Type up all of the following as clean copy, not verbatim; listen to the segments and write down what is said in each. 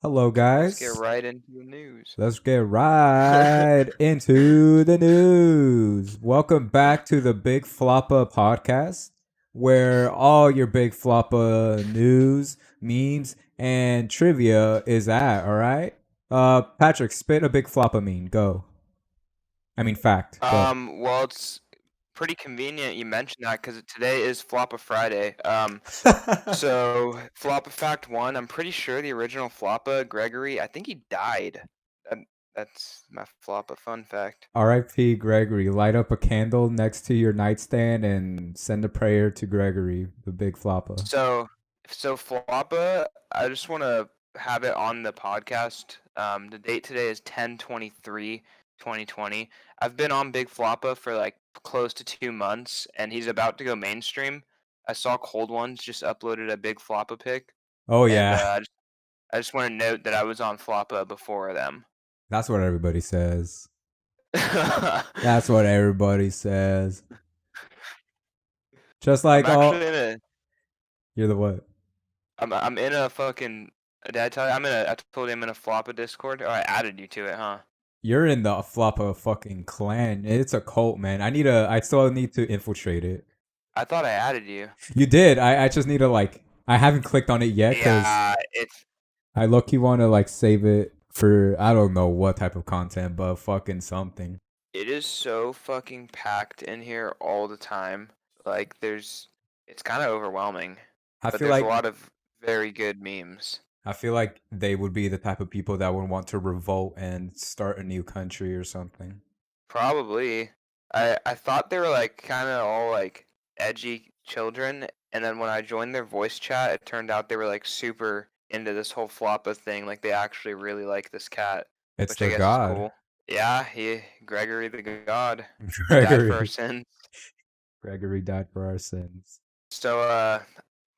Hello, Let's get guys. right into the news. Let's get right into the news. Welcome back to the Big Floppa podcast, where all your Big Floppa news, memes, and trivia is at. All right. Patrick, spit a Big Floppa meme. Go. I mean, fact. Go. Well, it's pretty convenient you mentioned that because today is Floppa Friday. So Floppa Fact 1, I'm pretty sure the original Floppa, Gregory, I think he died. Um, that's my Floppa fun fact. R.I.P. Gregory. Light up a candle next to your nightstand and send a prayer to Gregory, the Big Floppa. So Floppa, I just want to have it on the podcast. The date today is 10/23/2020. I've been on Big Floppa for like close to 2 months, and he's about to go mainstream. I saw Cold Ones just uploaded a Big Floppa pic, Oh and yeah. I just want to note that I was on Floppa before them. That's what everybody says. That's what everybody says. Just I'm like actually all in a you're the what? I'm in a fucking did I tell you I told you I'm in a Floppa Discord? Oh, I added you to it, huh? You're in the Floppa fucking clan. It's a cult, man. I still need to infiltrate it. I thought I added you. You did. I just need to like I haven't clicked on it yet because Yeah, it's I low-key want to like save it for I don't know what type of content, but fucking something. It is so fucking packed in here all the time. Like it's kind of overwhelming, I but feel there's a like lot of very good memes. I feel like they would be the type of people that would want to revolt and start a new country or something. Probably. I thought they were like kind of all like edgy children, and then when I joined their voice chat, it turned out they were like super into this whole Floppa thing. Like they actually really like this cat, It's which I their guess is god. cool. Yeah, he Gregory the God. He died for our Gregory. sins. Gregory died for our sins. So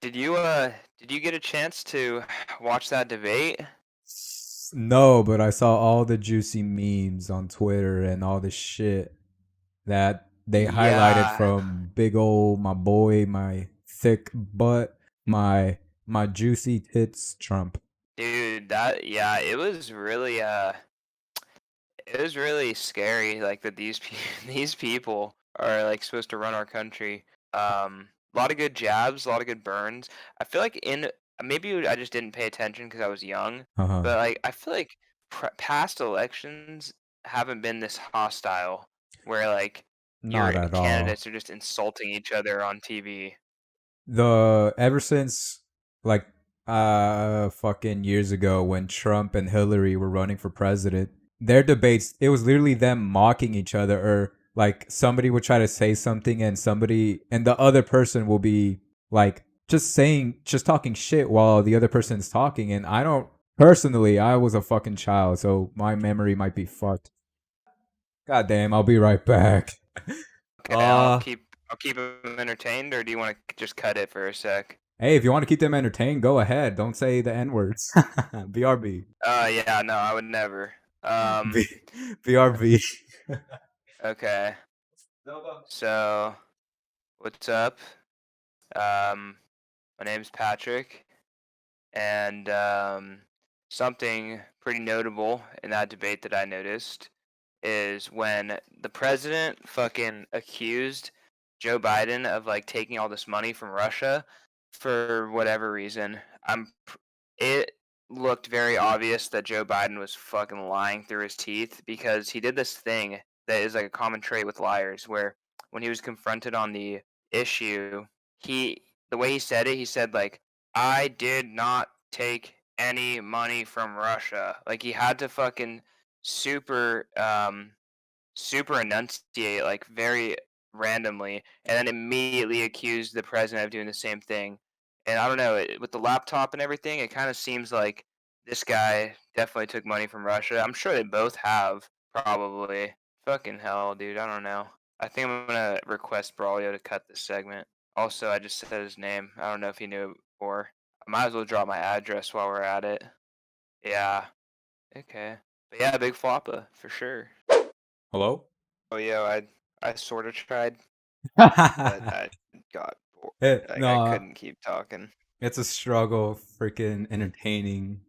did you get a chance to watch that debate? No, but I saw all the juicy memes on Twitter and all the shit that they highlighted Yeah, from big old my boy, my thick butt, my juicy tits Trump. dude, yeah, it was really scary like that these people are like supposed to run our country. A lot of good jabs, a lot of good burns. I feel like in maybe I just didn't pay attention because I was young, Uh-huh. but like I feel like past elections haven't been this hostile where like Not your at all. candidates are just insulting each other on TV. The ever since like fucking years ago when Trump and Hillary were running for president, their debates it was literally them mocking each other or like somebody would try to say something and somebody and the other person will be like just talking shit while the other person's talking and I don't personally I was a fucking child so my memory might be fucked. God damn, I'll be right back. Okay, Uh I'll keep them entertained, or do you want to just cut it for a sec? Hey, if you want to keep them entertained, go ahead. Don't say the N words. BRB. Yeah, no, I would never. Um, B- BRB. okay. So, what's up? Um, my name's Patrick, and something pretty notable in that debate that I noticed is when the president fucking accused Joe Biden of like taking all this money from Russia for whatever reason. It looked very obvious that Joe Biden was fucking lying through his teeth because he did this thing that is like a common trait with liars where when he was confronted on the issue, he the way he said it, he said like I did not take any money from Russia. Like he had to fucking super super enunciate like very randomly and then immediately accused the president of doing the same thing. And I don't know, with the laptop and everything, it kind of seems like this guy definitely took money from Russia. I'm sure they both have, probably. Fucking hell, dude. I don't know. I think I'm gonna request Braulio to cut this segment. Also, I just said his name. I don't know if he knew it before. I might as well drop my address while we're at it. Yeah. Okay. But yeah, big floppa for sure. Hello? Oh yeah, I sort of tried, but I got bored. Like I No, couldn't keep talking. it's a struggle freaking entertaining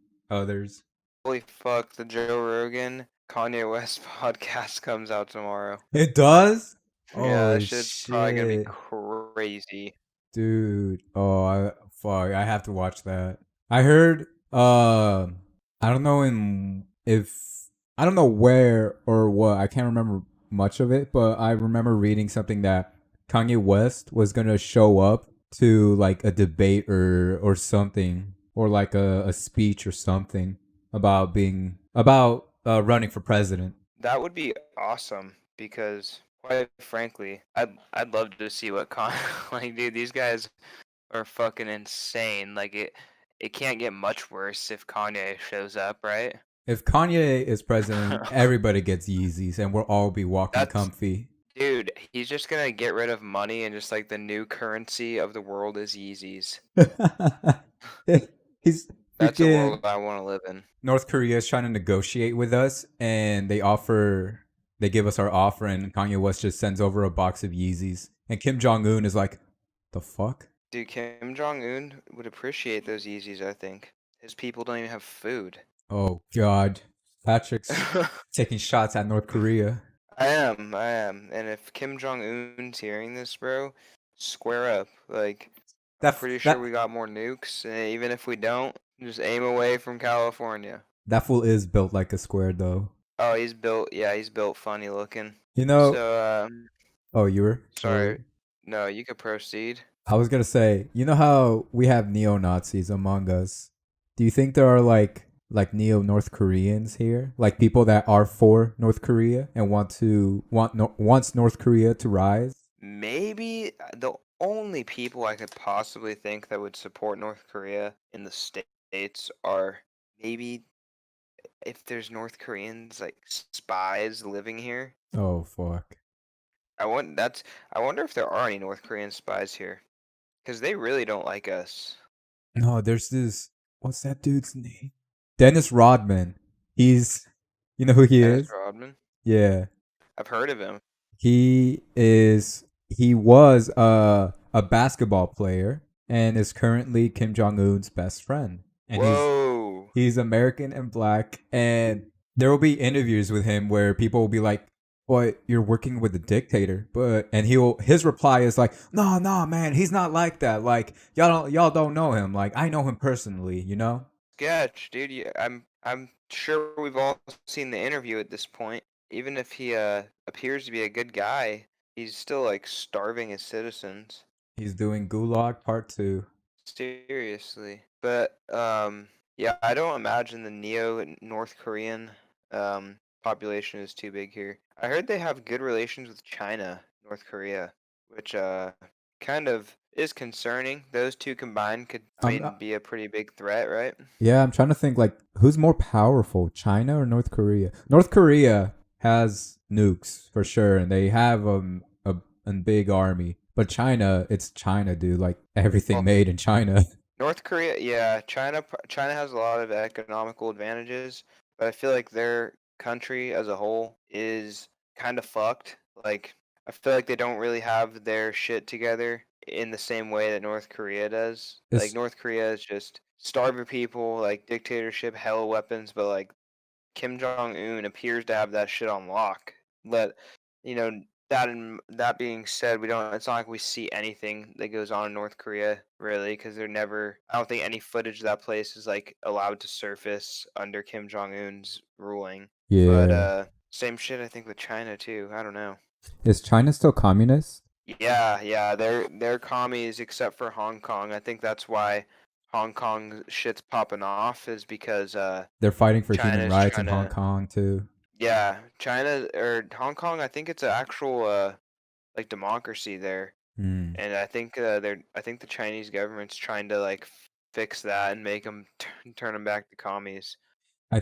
others. Holy fuck, the Joe Rogan Kanye West podcast comes out tomorrow. It does? Yeah, that Oh shit's probably gonna be shit. crazy. Dude. Oh, fuck. I have to watch that. I heard I don't know if I don't know where or what. I can't remember much of it, but I remember reading something that Kanye West was going to show up to like a debate or something, or like a speech or something about being about running for president. That would be awesome because, quite frankly, I'd love to see what like, dude, these guys are fucking insane. Like it can't get much worse if Kanye shows up, right? If Kanye is president, everybody gets Yeezys and we'll all be walking That's comfy. Dude, he's just gonna get rid of money and just like the new currency of the world is Yeezys. He's That's a world freaking I want to live in. North Korea is trying to negotiate with us, and they give us our offer, and Kanye West just sends over a box of Yeezys, and Kim Jong Un is like, the fuck? Dude, Kim Jong Un would appreciate those Yeezys, I think. His people don't even have food. Oh god, Patrick's taking shots at North Korea. I am. And if Kim Jong Un's hearing this, bro, square up. Like, I'm That pretty sure that we got more nukes. And even if we don't, just aim away from California. that fool is built like a square though. Oh, he's built funny looking. You know? So, Oh, you were? sorry. No, you could proceed. I was gonna say, you know how we have neo Nazis among us? Do you think there are like neo North Koreans here, like people that are for North Korea and wants North Korea to rise? Maybe the only people I could possibly think that would support North Korea in the States are maybe if there's North Koreans like spies living here. Oh fuck! I wonder if there are any North Korean spies here because they really don't like us. No, there's this. What's that dude's name? Dennis Rodman. He's, you know who he Dennis is? Rodman. Yeah, I've heard of him. he is. He was a basketball player and is currently Kim Jong Un's best friend, and Whoa. he's American and black, and there will be interviews with him where people will be like, "What? You're working with a dictator?" But and his reply is like, "No, no, man, he's not like that. Like y'all don't know him. Like I know him personally, you know." Sketch, dude. I'm sure we've all seen the interview at this point. Even if he appears to be a good guy, he's still like starving his citizens. He's doing Gulag Part 2. Seriously. But yeah, I don't imagine the neo North Korean population is too big here. I heard they have good relations with China, North Korea, which kind of is concerning. Those two combined could, I I'm mean, be a pretty big threat, right? Yeah, I'm trying to think like who's more powerful, China or North Korea? North Korea has nukes for sure, and they have a big army. But China, it's China, dude. Like everything Well, made in China. North Korea, yeah, China has a lot of economical advantages, but I feel like their country as a whole is kind of fucked. Like I feel like they don't really have their shit together in the same way that North Korea does. Like It's North Korea is just starving people, like dictatorship, hella weapons, but like Kim Jong Un appears to have that shit on lock. But you know that being said, we don't. It's not like we see anything that goes on in North Korea really, because they're never. I don't think any footage of that place is like allowed to surface under Kim Jong Un's ruling. But yeah. same shit I think with China too. I don't know. Is China still communist? Yeah, they're commies except for Hong Kong. I think that's why Hong Kong shit's popping off is because They're fighting for human China's rights in trying Hong to. Kong too. Yeah, China or Hong Kong, I think it's an actual like democracy there, Hmm. and I think the Chinese government's trying to like fix that and make them turn them back to commies. I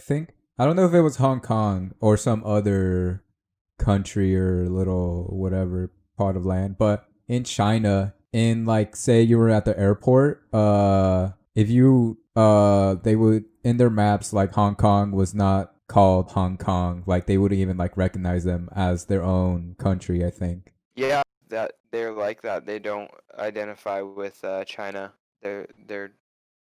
don't know if it was Hong Kong or some other country or little whatever part of land, but in China, in like say you were at the airport, if you they would in their maps like Hong Kong was not called Hong Kong, like they wouldn't even like recognize them as their own country, I think. Yeah, that they're like that. They don't identify with China. They're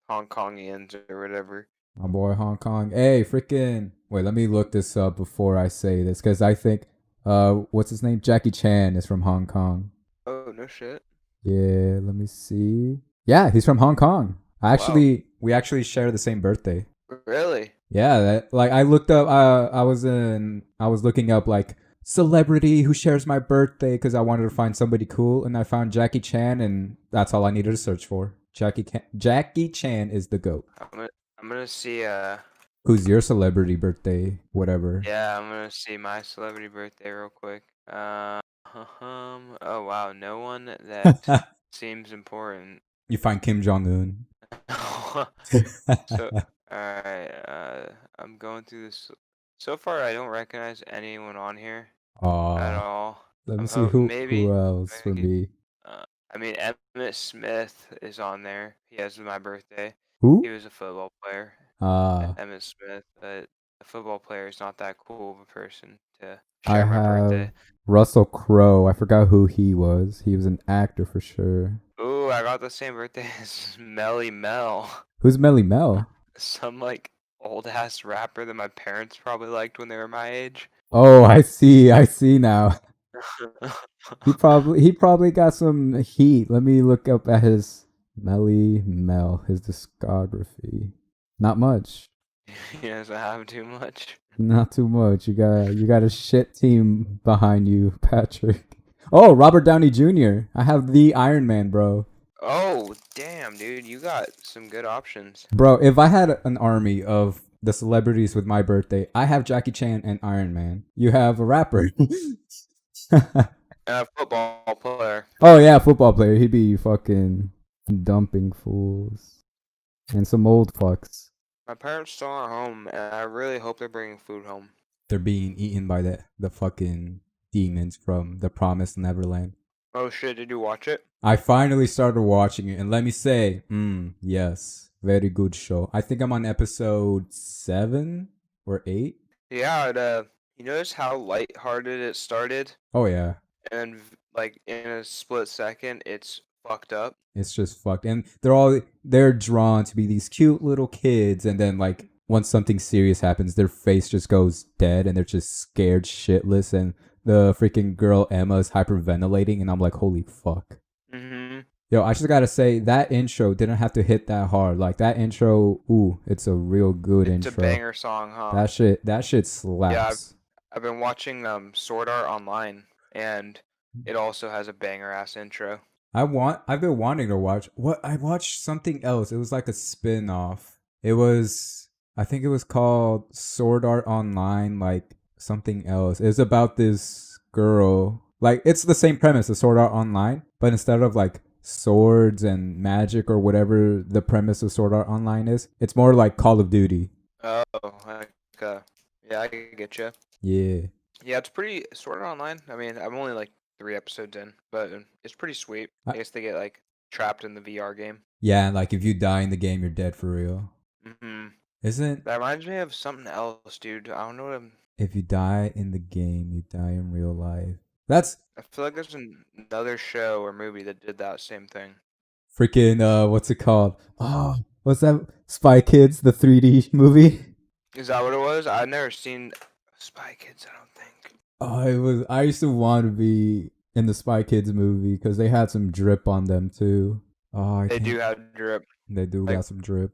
Hong Kongians or whatever. My boy Hong Kong. Hey, freaking. Wait, let me look this up before I say this because I think, what's his name? Jackie Chan is from Hong Kong. Oh, no shit. Yeah, let me see. Yeah, he's from Hong Kong. Wow. We actually share the same birthday. Really? Yeah, like I looked up. I was looking up like celebrity who shares my birthday because I wanted to find somebody cool, and I found Jackie Chan, and that's all I needed to search for. Jackie Chan is the goat. I'm gonna see Who's your celebrity birthday? Whatever. yeah, I'm gonna see my celebrity birthday real quick. Oh wow, no one that seems important. You find Kim Jong Un. So, alright, I'm going through this. So far, I don't recognize anyone on here at Aw, all. let me I'm see hoping who maybe, else for maybe, me. I mean, Emmett Smith is on there. He has my birthday. He Who? was a football player, Uh, Emmett Smith, but a football player is not that cool of a person to I share my have birthday. Russell Crowe. I forgot who he was. He was an actor for sure. Ooh, I got the same birthday as Melly Mel. Who's Melly Mel? Some like old ass rapper that my parents probably liked when they were my age. Oh, I see. I see now. He probably got some heat. Let me look up at his Melly Mel, his discography. Not much. He doesn't have too much. Not too much. You got a shit team behind you, Patrick. Oh, Robert Downey Jr. I have the Iron Man, bro. Oh, damn, dude, you got some good options. Bro, if I had an army of the celebrities with my birthday, I have Jackie Chan and Iron Man. You have a rapper. A football player. Oh yeah, football player. He'd be fucking dumping fools and some old fucks. My parents still aren't home, and I really hope they're bringing food home. They're being eaten by the fucking demons from the Promised Neverland. Oh shit, did you watch it? I finally started watching it, and let me say, yes, very good show. I think I'm on episode 7 or 8. Yeah, you notice how lighthearted it started, Oh yeah, and like in a split second, it's fucked up. it's just fucked, and they're drawn to be these cute little kids, and then like once something serious happens, their face just goes dead, and they're just scared shitless, and the freaking girl Emma's hyperventilating, and I'm like, holy fuck. Mm-hmm. Yo, I just gotta say that intro didn't have to hit that hard. Like that intro, ooh, it's a real good It's a intro. banger song, huh? That shit Yeah, slaps. I've been watching Sword Art Online, and it also has a banger ass intro. I've been wanting to watch what I watched something else. It was like a spin-off. I think it was called Sword Art Online, like something else. It's about this girl. Like it's the same premise as Sword Art Online, but instead of like swords and magic or whatever the premise of Sword Art Online is, it's more like Call of Duty. Oh, like, yeah, I get you. Yeah. Yeah, it's pretty Sword Art Online. I mean, I'm only like 3 episodes in, but it's pretty sweet. I guess they get like trapped in the VR game. Yeah, like if you die in the game, you're dead for real. Mm-hmm. Isn't That reminds me of something else, dude. I don't know what if you die in the game, you die in real life. That's I feel like there's another show or movie that did that same thing. freaking what's it called? Oh, what's that? Spy Kids, the 3D movie. Is that what it was? I've never seen Spy Kids, I don't think. Oh, it was. I used to want to be in the Spy Kids movie because they had some drip on them too. Oh, I They can't. do have drip. They do Like got some drip.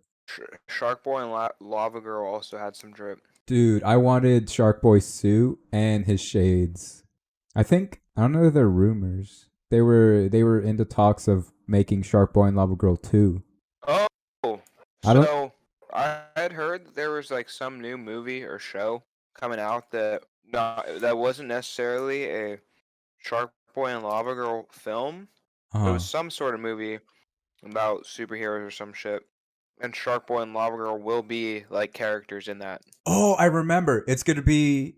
Shark Boy and Lava Girl also had some drip. Dude, I wanted Shark Boy's suit and his shades. I don't know if they're rumors. They were into talks of making Shark Boy and Lava Girl 2. Oh, I don't so I had heard that there was like some new movie or show coming out that wasn't necessarily a Shark Boy and Lava Girl film. It was some sort of movie about superheroes or some shit. And Shark Boy and Lava Girl will be like characters in that. Oh, I remember. It's gonna be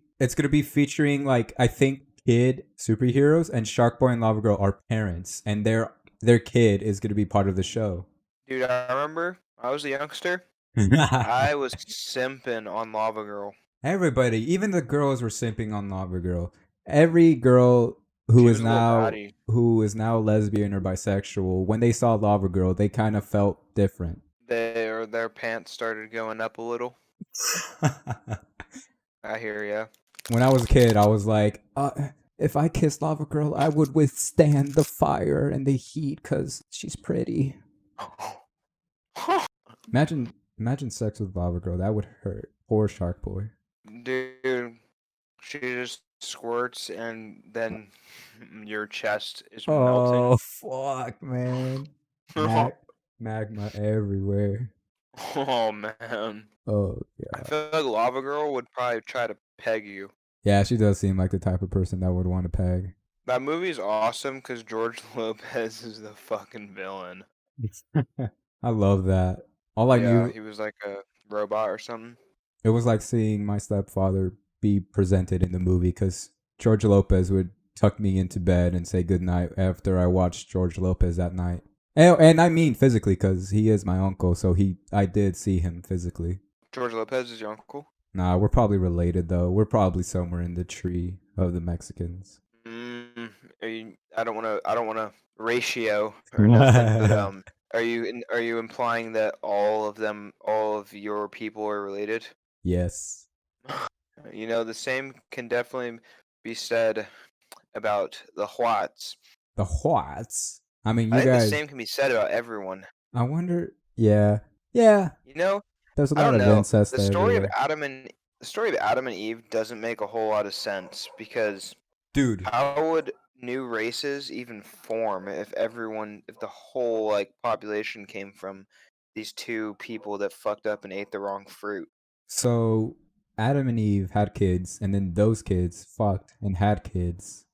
featuring like I think kid superheroes and Shark Boy and Lava Girl are parents and their kid is gonna be part of the show. Dude, I remember I was a youngster. I was simping on Lava Girl. Everybody, even the girls were simping on Lava Girl. Every girl who She is was a little now baddie. who is now lesbian or bisexual, when they saw Lava Girl, they kind of felt different. their pants started going up a little. I hear ya. When I was a kid, I was like, if I kissed Lava Girl, I would withstand the fire and the heat because she's pretty. Imagine sex with Lava Girl. That would hurt. Poor Shark Boy. Dude, she just squirts and then your chest is melting. Oh fuck, man. Magma everywhere. Oh man. Oh I yeah. feel like Lava Girl would probably try to peg you. Yeah, she does seem like the type of person that would want to peg. That movie's awesome because George Lopez is the fucking villain. I love that. All I Yeah, knew, he was like a robot or something. it was like seeing my stepfather be presented in the movie because George Lopez would tuck me into bed and say goodnight after I watched George Lopez that night. And I mean physically because he is my uncle, so I did see him physically. George Lopez is your uncle? Nah, we're probably related though. We're probably somewhere in the tree of the Mexicans. I don't want to ratio or nothing, but are you implying that all of your people are related? Yes. You know, the same can definitely be said about the Huats. The Whites. I mean, I you think the guys. same can be said about everyone. I wonder. Yeah. Yeah. You know, There's a I lot don't of know. incest everywhere. The story of Adam and Eve doesn't make a whole lot of sense because Dude. how would new races even form if the whole like population came from these two people that fucked up and ate the wrong fruit? So Adam and Eve had kids, and then those kids fucked and had kids,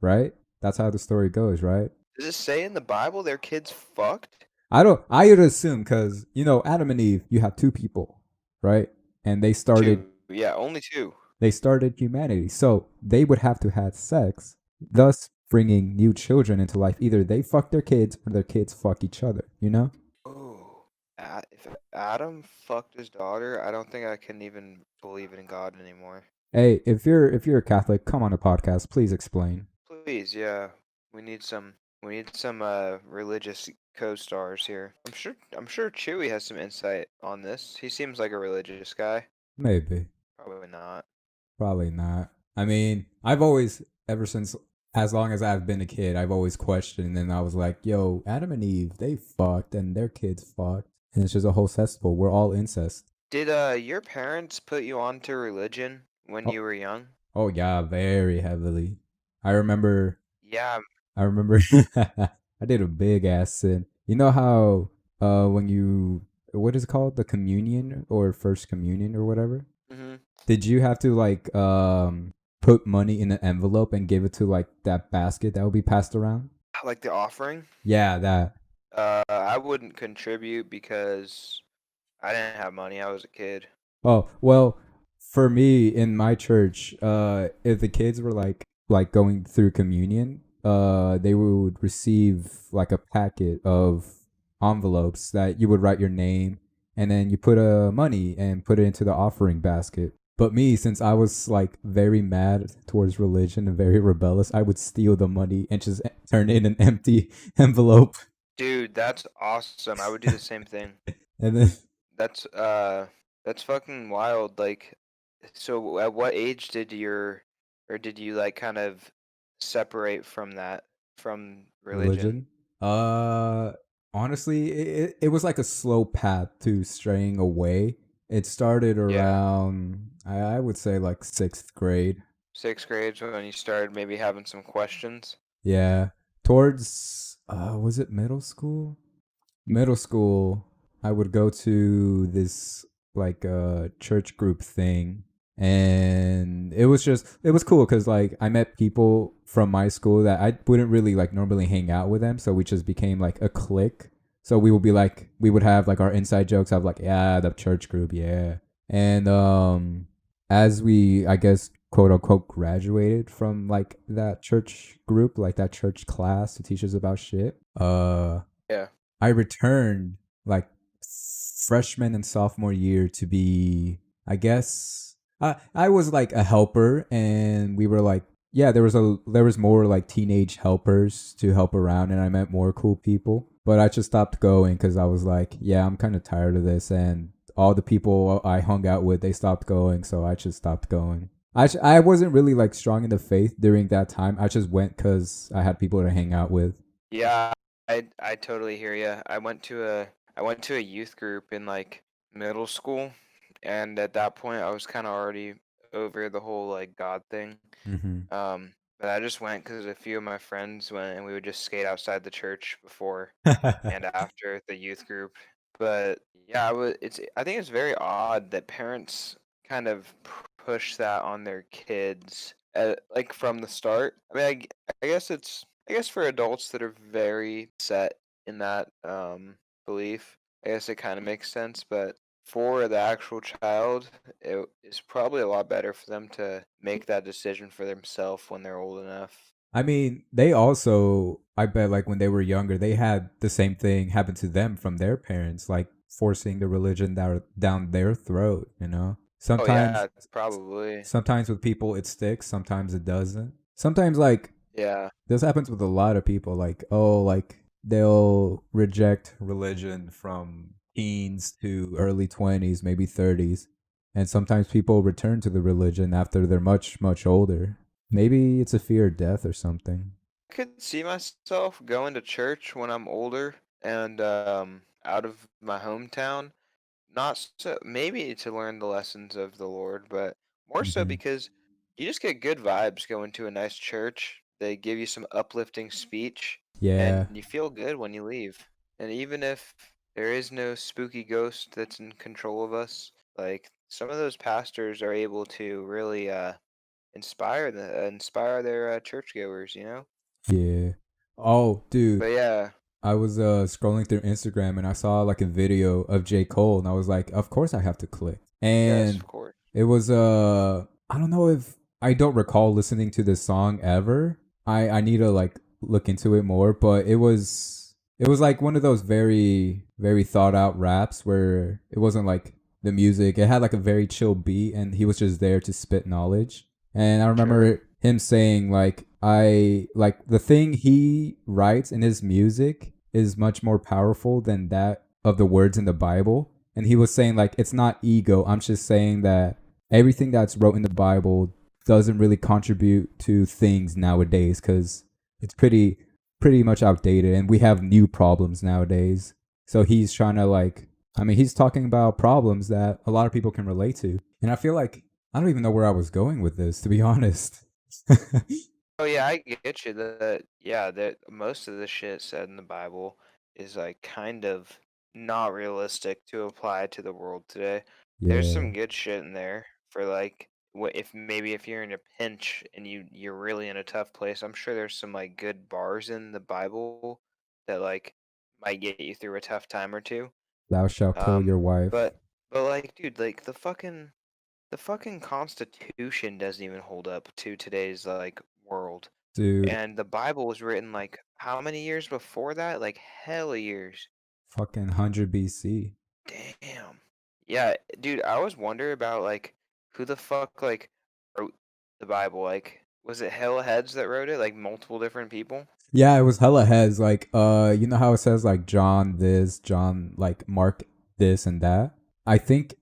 right? That's how the story goes, right? Does it say in the Bible their kids fucked? I don't. I would assume because Adam and Eve, you have two people, right? And Two. Yeah, only two. they started humanity, so they would have to have sex, thus bringing new children into life. Either they fuck their kids or their kids fuck each other. You know? Oh, if Adam fucked his daughter, I don't think I can even believe in God anymore. Hey, if you're a Catholic, come on a podcast. Please explain. Please, yeah, we need some religious co-stars here. I'm sure Chewie has some insight on this. He seems like a religious guy. Maybe. Probably not. Probably not. I mean, I've always, ever since, as long as I've been a kid, I've always questioned, and I was like, yo, Adam and Eve, they fucked, and their kids fucked. And it's just a whole cesspool. We're all incest. Did your parents put you onto religion when Oh, you were young? oh yeah, very heavily. I remember, Yeah. I remember, I did a big ass sin. You know how, when you, what is it called? The communion or first communion or whatever? Mhm. Did you have to like put money in an envelope and give it to like that basket that would be passed around? Like the offering? Yeah, that. I wouldn't contribute because I didn't have money. I was a kid. Oh, well, for me in my church, if the kids were like going through communion, they would receive like a packet of envelopes that you would write your name and then you put money and put it into the offering basket. But me, since I was like very mad towards religion and very rebellious, I would steal the money and just turn it in an empty envelope. Dude, that's awesome. I would do the same thing. And then That's fucking wild. Like, so at what age did you like kind of separate from religion? religion. Uh, Honestly, it was like a slow path to straying away. It started Yeah. around, I would say, like sixth grade. Sixth grade when you started maybe having some questions. Yeah, towards was it middle school? Middle school, I would go to this like church group thing, and it was cool because like I met people from my school that I wouldn't really like normally hang out with them, so we just became like a clique. So we would have like our inside jokes of like, yeah, the church group, yeah. And as we, I guess, quote unquote graduated from like that church group, like that church class to teach us about shit, Yeah. I returned like freshman and sophomore year to be, I guess, I was like a helper, and we were like Yeah, there was more like teenage helpers to help around, and I met more cool people. But I just stopped going because I was like, yeah, I'm kind of tired of this, and all the people I hung out with, they stopped going, so I just stopped going. I wasn't really like strong in the faith during that time. I just went because I had people to hang out with. Yeah, I totally hear you. I went to a youth group in like middle school, and at that point I was kind of already over the whole like God thing. Mm-hmm. But I just went because a few of my friends went, and we would just skate outside the church before and after the youth group. But yeah, I think it's very odd that parents kind of push that on their kids, like from the start. I mean, I guess for adults that are very set in that belief, I guess it kind of makes sense. But for the actual child, it is probably a lot better for them to make that decision for themselves when they're old enough. I mean, they also, I bet, like when they were younger, they had the same thing happen to them from their parents, like forcing the religion down their throat. You know, Oh yeah, probably. sometimes with people it sticks, sometimes it doesn't. Sometimes like Yeah. this happens with a lot of people. Like, oh, like they'll reject religion from teens to early 20s, maybe 30s. And sometimes people return to the religion after they're much older. Maybe it's a fear of death or something. Could see myself going to church when I'm older and out of my hometown. Not so maybe to learn the lessons of the Lord, but more so Hmm. because you just get good vibes going to a nice church. They give you some uplifting speech, Yeah, and you feel good when you leave. And even if there is no spooky ghost that's in control of us, like some of those pastors are able to really inspire their churchgoers, you know. yeah. Oh, dude, But yeah, I was scrolling through Instagram and I saw like a video of J. Cole and I was like, of course I have to click. yes, And of course. it was I don't know if I don't recall listening to this song ever. I need to like look into it more, but it was like one of those very thought out raps where it wasn't like the music. It had like a very chill beat and he was just there to spit knowledge. And I Sure, remember him saying like I like the thing he writes in his music is much more powerful than that of the words in the Bible. And he was saying like it's not ego. I'm just saying that everything that's wrote in the Bible doesn't really contribute to things nowadays because it's pretty much outdated and we have new problems nowadays. So he's trying to like I mean he's talking about problems that a lot of people can relate to. And I feel like I don't even know where I was going with this, to be honest. oh yeah, I get you. That yeah, that most of the shit said in the Bible is like kind of not realistic to apply to the world today. There's Yeah. some good shit in there for like what if maybe if you're in a pinch and you're really in a tough place. I'm sure there's some like good bars in the Bible that like might get you through a tough time or two. Thou shalt kill Um, your wife. but like, dude, like the fucking Constitution doesn't even hold up to today's like world. Dude, And the Bible was written like how many years before that? Like hella years. fucking 100 BC. Damn. Yeah, dude, I always wonder about like who the fuck like wrote the Bible. Like, was it hella heads that wrote it? Like multiple different people? Yeah, it was hella heads. Like, you know how it says like John this, John like Mark this and that?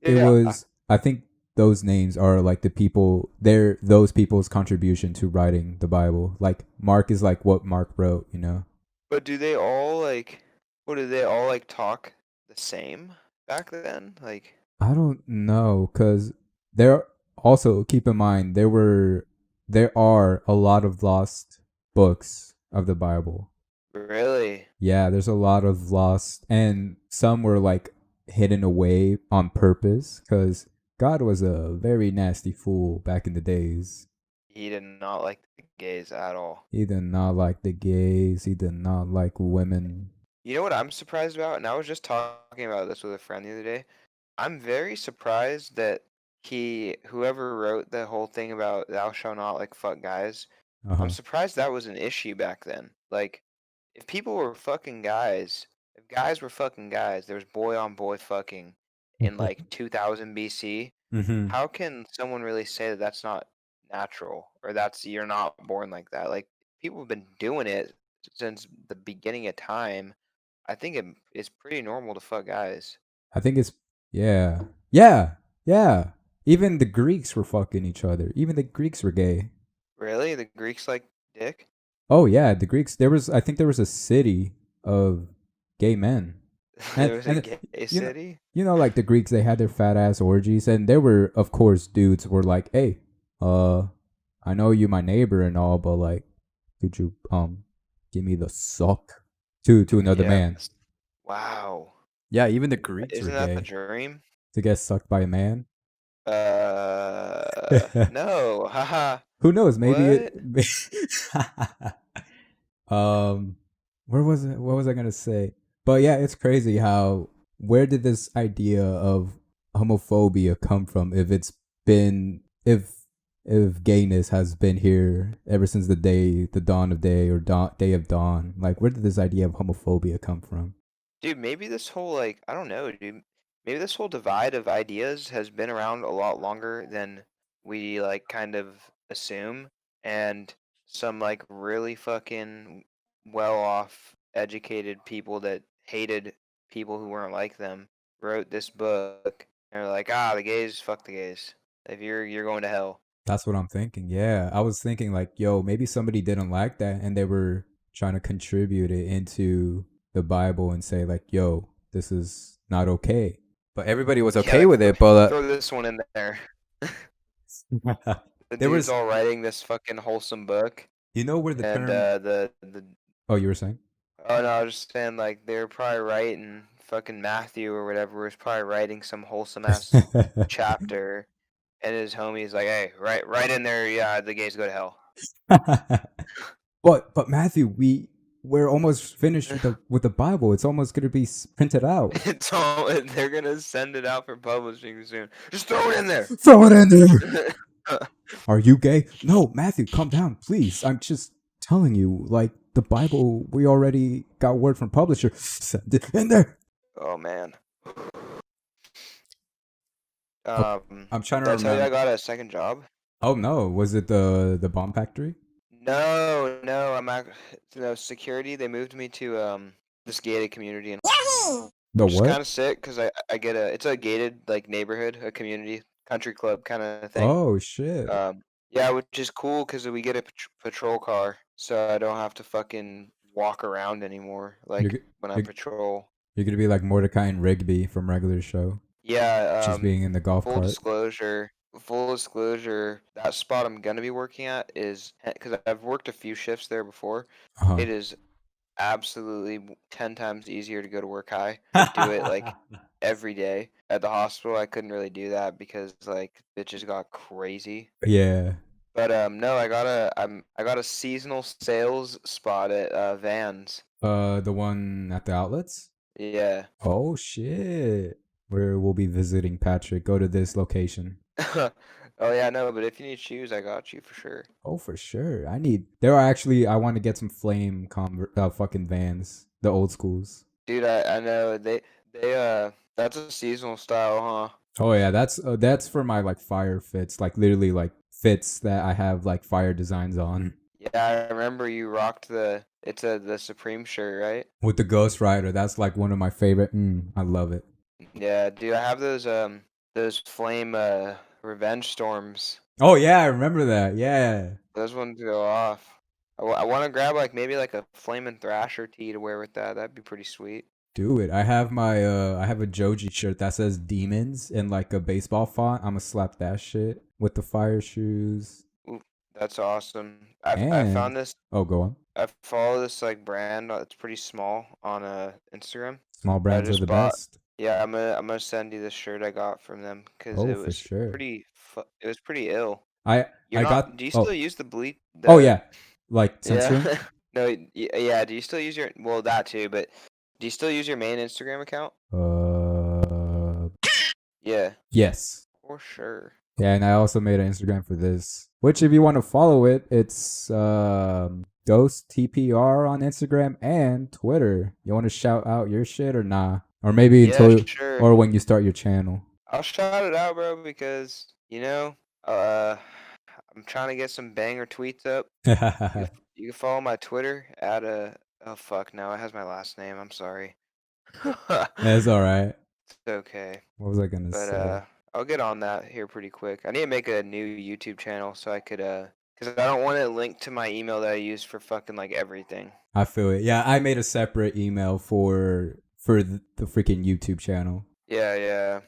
Yeah. I think those names are like the people they're those people's contribution to writing the Bible. Like Mark is like what Mark wrote, you know? But do they all like what do they all like talk the same back then? Like I don't know cuz there also keep in mind there are a lot of lost books of the Bible. really? Yeah, there's a lot of lost, and some were like hidden away on purpose because God was a very nasty fool back in the days. He did not like the gays at all. He did not like the gays. He did not like women. You know what I'm surprised about? And I was just talking about this with a friend the other day. I'm very surprised that whoever wrote the whole thing about thou shalt not like fuck guys, Uh I'm huh. surprised that was an issue back then. Like, if people were fucking guys, if guys were fucking guys, there was boy on boy fucking in like 2000 BC. Mm-hmm. How can someone really say that that's not natural, or you're not born like that. Like people have been doing it since the beginning of time. I think it's pretty normal to fuck guys. I think it's yeah, yeah, yeah. Even the Greeks were fucking each other. Even the Greeks were gay. Really? The Greeks like dick? Oh yeah, the Greeks. I think there was a city of gay men, and There was a and gay you know, city? like the Greeks, they had their fat ass orgies, and there were, of course, dudes were like, hey, I know you my neighbor and all, but like, could you give me the suck to another Yeah. man? Wow. Yeah, even the Greeks were Isn't that the gay dream? to get sucked by a man. No. Haha. Who knows? Maybe it. What? um, where was it? What was I gonna say? But yeah, it's crazy how where did this idea of homophobia come from? If it's been if gayness has been here ever since the dawn of day or day of dawn, like where did this idea of homophobia come from? Dude, maybe this whole like I don't know, dude. Maybe this whole divide of ideas has been around a lot longer than we like kind of assume. And some like really fucking well off educated people that hated people who weren't like them wrote this book and they're like, ah, the gays, fuck the gays. If you're going to hell. That's what I'm thinking. Yeah, I was thinking like, yo, maybe somebody didn't like that and they were trying to contribute it into the Bible and say like, yo, this is not okay. But everybody was Yeah, okay like with it. But throw this one in there. The there dude's was, all writing this fucking wholesome book. you know, where the And term. the Oh, you were saying? oh no, I was just saying like they were probably writing fucking Matthew or whatever was probably writing some wholesome ass chapter, and his homie's like, hey, right in there, yeah, the gays go to hell. but Matthew, we're almost finished with the Bible. It's almost gonna be printed out. It's all they're gonna send it out for publishing soon. Just throw it in there. Throw it in there. Are you gay? No, Matthew, calm down, please. I'm just telling you, like the Bible, we already got word from publisher. Send it in there. Oh man. Oh, I'm trying Did to I tell you I remember. got a second job? Oh no, was it the bomb factory? No, no security. They moved me to this gated community, and The which is what? kind of sick because I get it's a gated like neighborhood, a community country club kind of thing. Oh shit. Yeah, which is cool because we get a patrol car, so I don't have to fucking walk around anymore You're like g- when I you're, patrol. you're gonna be like Mordecai and Rigby from regular show, Yeah, just being in the golf full cart. disclosure, that spot I'm gonna be working at is because I've worked a few shifts there before. Uh It is absolutely 10 times easier to go to work high. I do it like huh. every day. At the hospital, I couldn't really do that because like bitches got crazy. Yeah. But no, I got a seasonal sales spot at Vans. The one at the outlets. Yeah. Oh shit. Where we'll be visiting Patrick. Go to this location. Oh yeah, no, but if you need shoes, I got you for sure. Oh, for sure. There are actually, I want to get some flame fucking Vans, the old schools. Dude, I know that's a seasonal style, huh? Oh yeah, that's for my like fire fits, like literally like fits that I have like fire designs on. Yeah, I remember you rocked the Supreme shirt, right? With the Ghost Rider, that's like one of my favorite. I love it. Yeah, dude, I have those flame revenge storms. Oh yeah, I remember that. Yeah. Those ones go off. I want to grab like maybe like a flaming thrasher tee to wear with that. That'd be pretty sweet. Do it. I have a Joji shirt that says demons in like a baseball font. I'ma slap that shit with the fire shoes. Ooh, that's awesome. I And found this. oh, go on. I follow this like brand. It's pretty small on Instagram. Small I brands are just the bought. best. Yeah, I'm gonna send you the shirt I got from them because Oh, for sure. it was pretty ill. I You're I not. got Do you still oh use the bleep? oh yeah, like censoring. Yeah. No. Yeah. Do you still use your? Well, that too. But do you still use your main Instagram account? Uh, Yeah. yes. For sure. Yeah, and I also made an Instagram for this. Which, if you want to follow it, it's Ghost TPR on Instagram and Twitter. You want to shout out your shit or nah? Or maybe Yeah. until Sure. or when you start your channel. I'll shout it out, bro, because uh, I'm trying to get some banger tweets up. You can follow my Twitter at oh fuck, no, it has my last name. I'm sorry. That's all right. It's okay. What was I gonna But say? I'll get on that here pretty quick. I need to make a new YouTube channel so I could because I don't want it linked to my email that I use for fucking like everything. I feel it. Yeah, I made a separate email for the freaking YouTube channel. Yeah, yeah.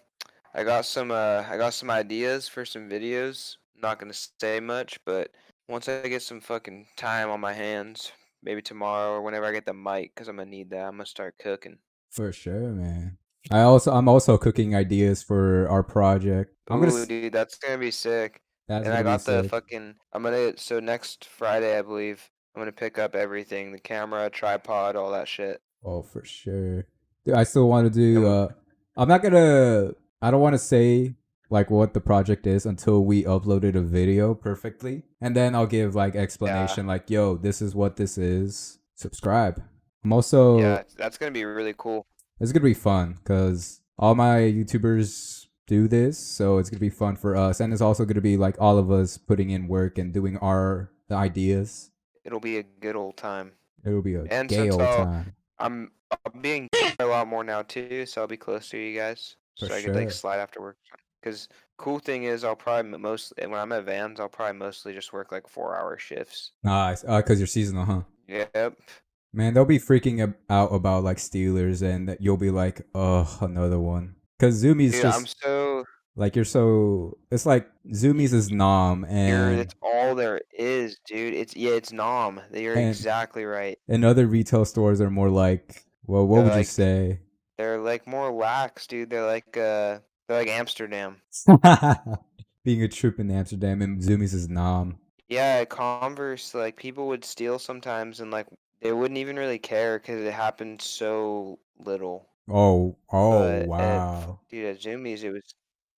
I got some ideas for some videos. I'm not gonna say much, but once I get some fucking time on my hands, maybe tomorrow or whenever I get the mic, cause I'm gonna need that. I'm gonna start cooking. For sure, man. I'm also cooking ideas for our project. Ooh, dude, that's gonna be sick. That's And I gonna be got the sick. fucking. I'm gonna. So next Friday, I believe, I'm gonna pick up everything: the camera, tripod, all that shit. Oh, for sure. Dude, I still want to do. And I'm not gonna. I don't want to say like what the project is until we uploaded a video perfectly, and then I'll give like yeah, explanation. Like, yo, this is what this is. Subscribe. I'm also. yeah, that's gonna be really cool. It's gonna be fun because all my YouTubers do this, so it's gonna be fun for us, and it's also gonna be like all of us putting in work and doing our ideas. It'll be a good old time. It'll be a And gay since old time I'm being a lot more now too, so I'll be close to you guys, for so I could like sure. slide after work. Cause cool thing is I'll probably mostly when I'm at Vans, I'll probably mostly just work like 4-hour shifts. Nice, cause you're seasonal, huh? Yep. Man, they'll be freaking out about like Steelers, and you'll be like, oh, another one. Cause Zoomies Dude, I'm just so like you're so. It's like Zoomies is nom, here. and That's all there is, dude. It's Nom. You're and exactly right. and other retail stores are more like, well, what They're would you like say? they're like more lax, dude. They're like Amsterdam. Being a troop in Amsterdam and Zoomies is nom. Yeah, at Converse, like people would steal sometimes, and like they wouldn't even really care because it happened so little. Oh, But wow. dude, at Zoomies, it was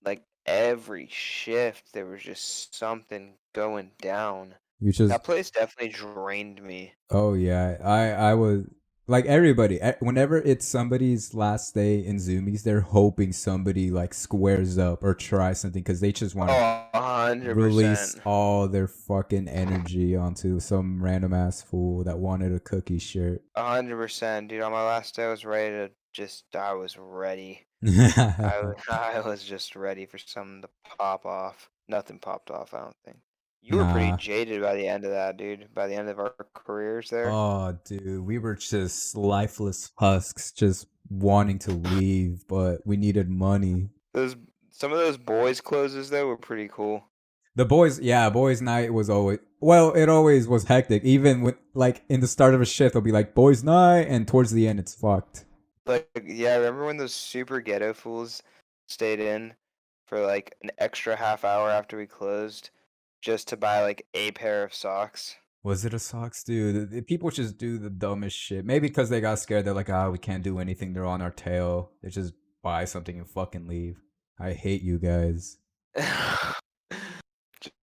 like every shift there was just something going down. You just That place definitely drained me. Oh yeah, I was like everybody. Whenever it's somebody's last day in Zoomies, they're hoping somebody like squares up or tries something because they just want to Oh, release 100%. all their fucking energy onto some random ass fool that wanted a cookie shirt. 100%, dude. On my last day, I was ready to just. I was ready. I was just ready for something to pop off. Nothing popped off, I don't think. You were pretty Nah. jaded by the end of that, dude. By the end of our careers there. Oh, dude, we were just lifeless husks, just wanting to leave, but we needed money. Those some of those boys' closes though were pretty cool. The boys, yeah, boys' night was always well. It always was hectic. Even with like in the start of a shift, they'll be like boys' night, and towards the end, it's fucked. Like, yeah, remember when those super ghetto fools stayed in for like an extra half hour after we closed just to buy like a pair of socks? Was it a socks, dude? People just do the dumbest shit. Maybe because they got scared. They're like, ah, we can't do anything. They're on our tail. They just buy something and fucking leave. I hate you guys.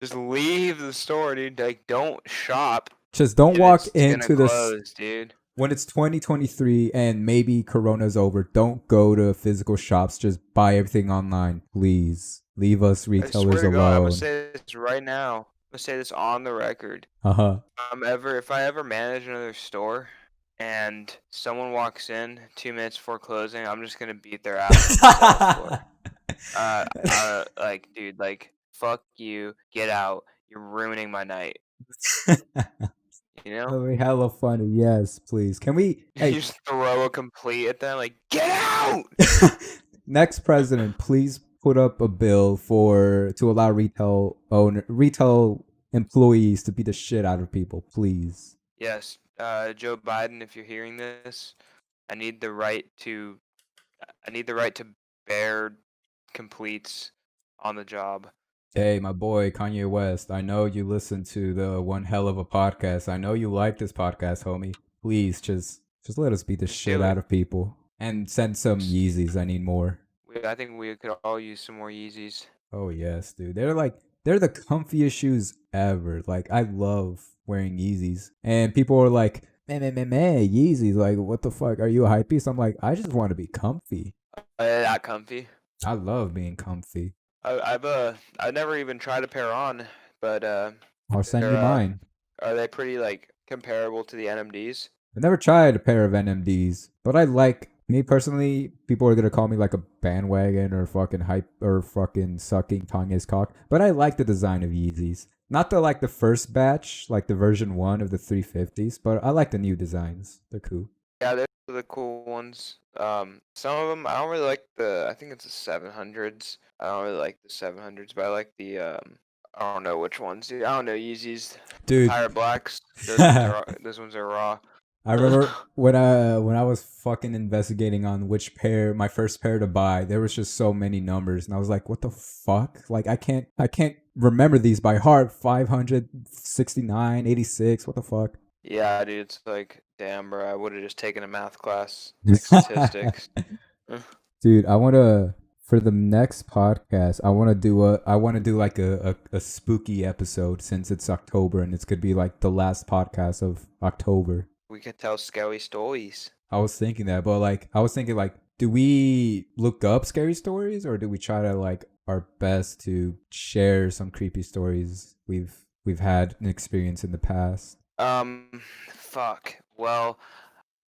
Just leave the store, dude. Like, don't shop Just don't if walk it's gonna into this close, dude. when it's 2023 and maybe Corona's over. Don't go to physical shops. Just buy everything online, please. Leave us I swear retailers to God, I'm gonna alone. say this right now. I'm gonna say this on the record. Uh huh. If I ever manage another store and someone walks in 2 minutes before closing, I'm just gonna beat their ass on the sales floor. Like, dude, like, fuck you, get out. You're ruining my night. You know? That'll be hella funny. Yes, please. Can we? You Hey, just throw a complete at them, like, get out! next president, please put up a bill to allow retail employees to beat the shit out of people, please. Yes, Joe Biden, if you're hearing this, I need the right to, I need the right to bear completes on the job. Hey, my boy Kanye West, I know you listen to the One Hell of a Podcast. I know you like this podcast, homie. Please just let us beat the Just shit do out it. of people and send some Yeezys. I need more. I think we could all use some more Yeezys. Oh yes, dude. They're the comfiest shoes ever. Like I love wearing Yeezys. And people are like, man, Yeezys. Like, what the fuck? Are you a hype beast? I'm like, I just want to be comfy. Not comfy. I love being comfy. I've never even tried a pair on. but I'll send you they're mine. are they pretty like comparable to the NMDs? I never tried a pair of NMDs, but I like me personally. People are gonna call me like a bandwagon or fucking hype or fucking sucking Kanye's cock. But I like the design of Yeezys. Not the first batch, like the version 1 of the 350s, but I like the new designs. They're cool. Yeah, they're the cool ones. Some of them I don't really like I think it's the 700s. I don't really like the 700s, but I like the I don't know which ones. I don't know Yeezys, the Dude. Pirate Blacks. I Those ones are raw. remember when I was fucking investigating on which pair my first pair to buy, there was just so many numbers and I was like, what the fuck? Like I can't remember these by heart. 569, 86, what the fuck? Yeah, dude, it's like, damn, bro, I would have just taken a math class, like statistics. Dude, I want to for the next podcast, I want to do like a spooky episode since it's October and it's could be like the last podcast of October. We could tell scary stories. I was thinking that, but like I was thinking like do we look up scary stories or do we try to like our best to share some creepy stories we've had an experience in the past? Fuck. Well,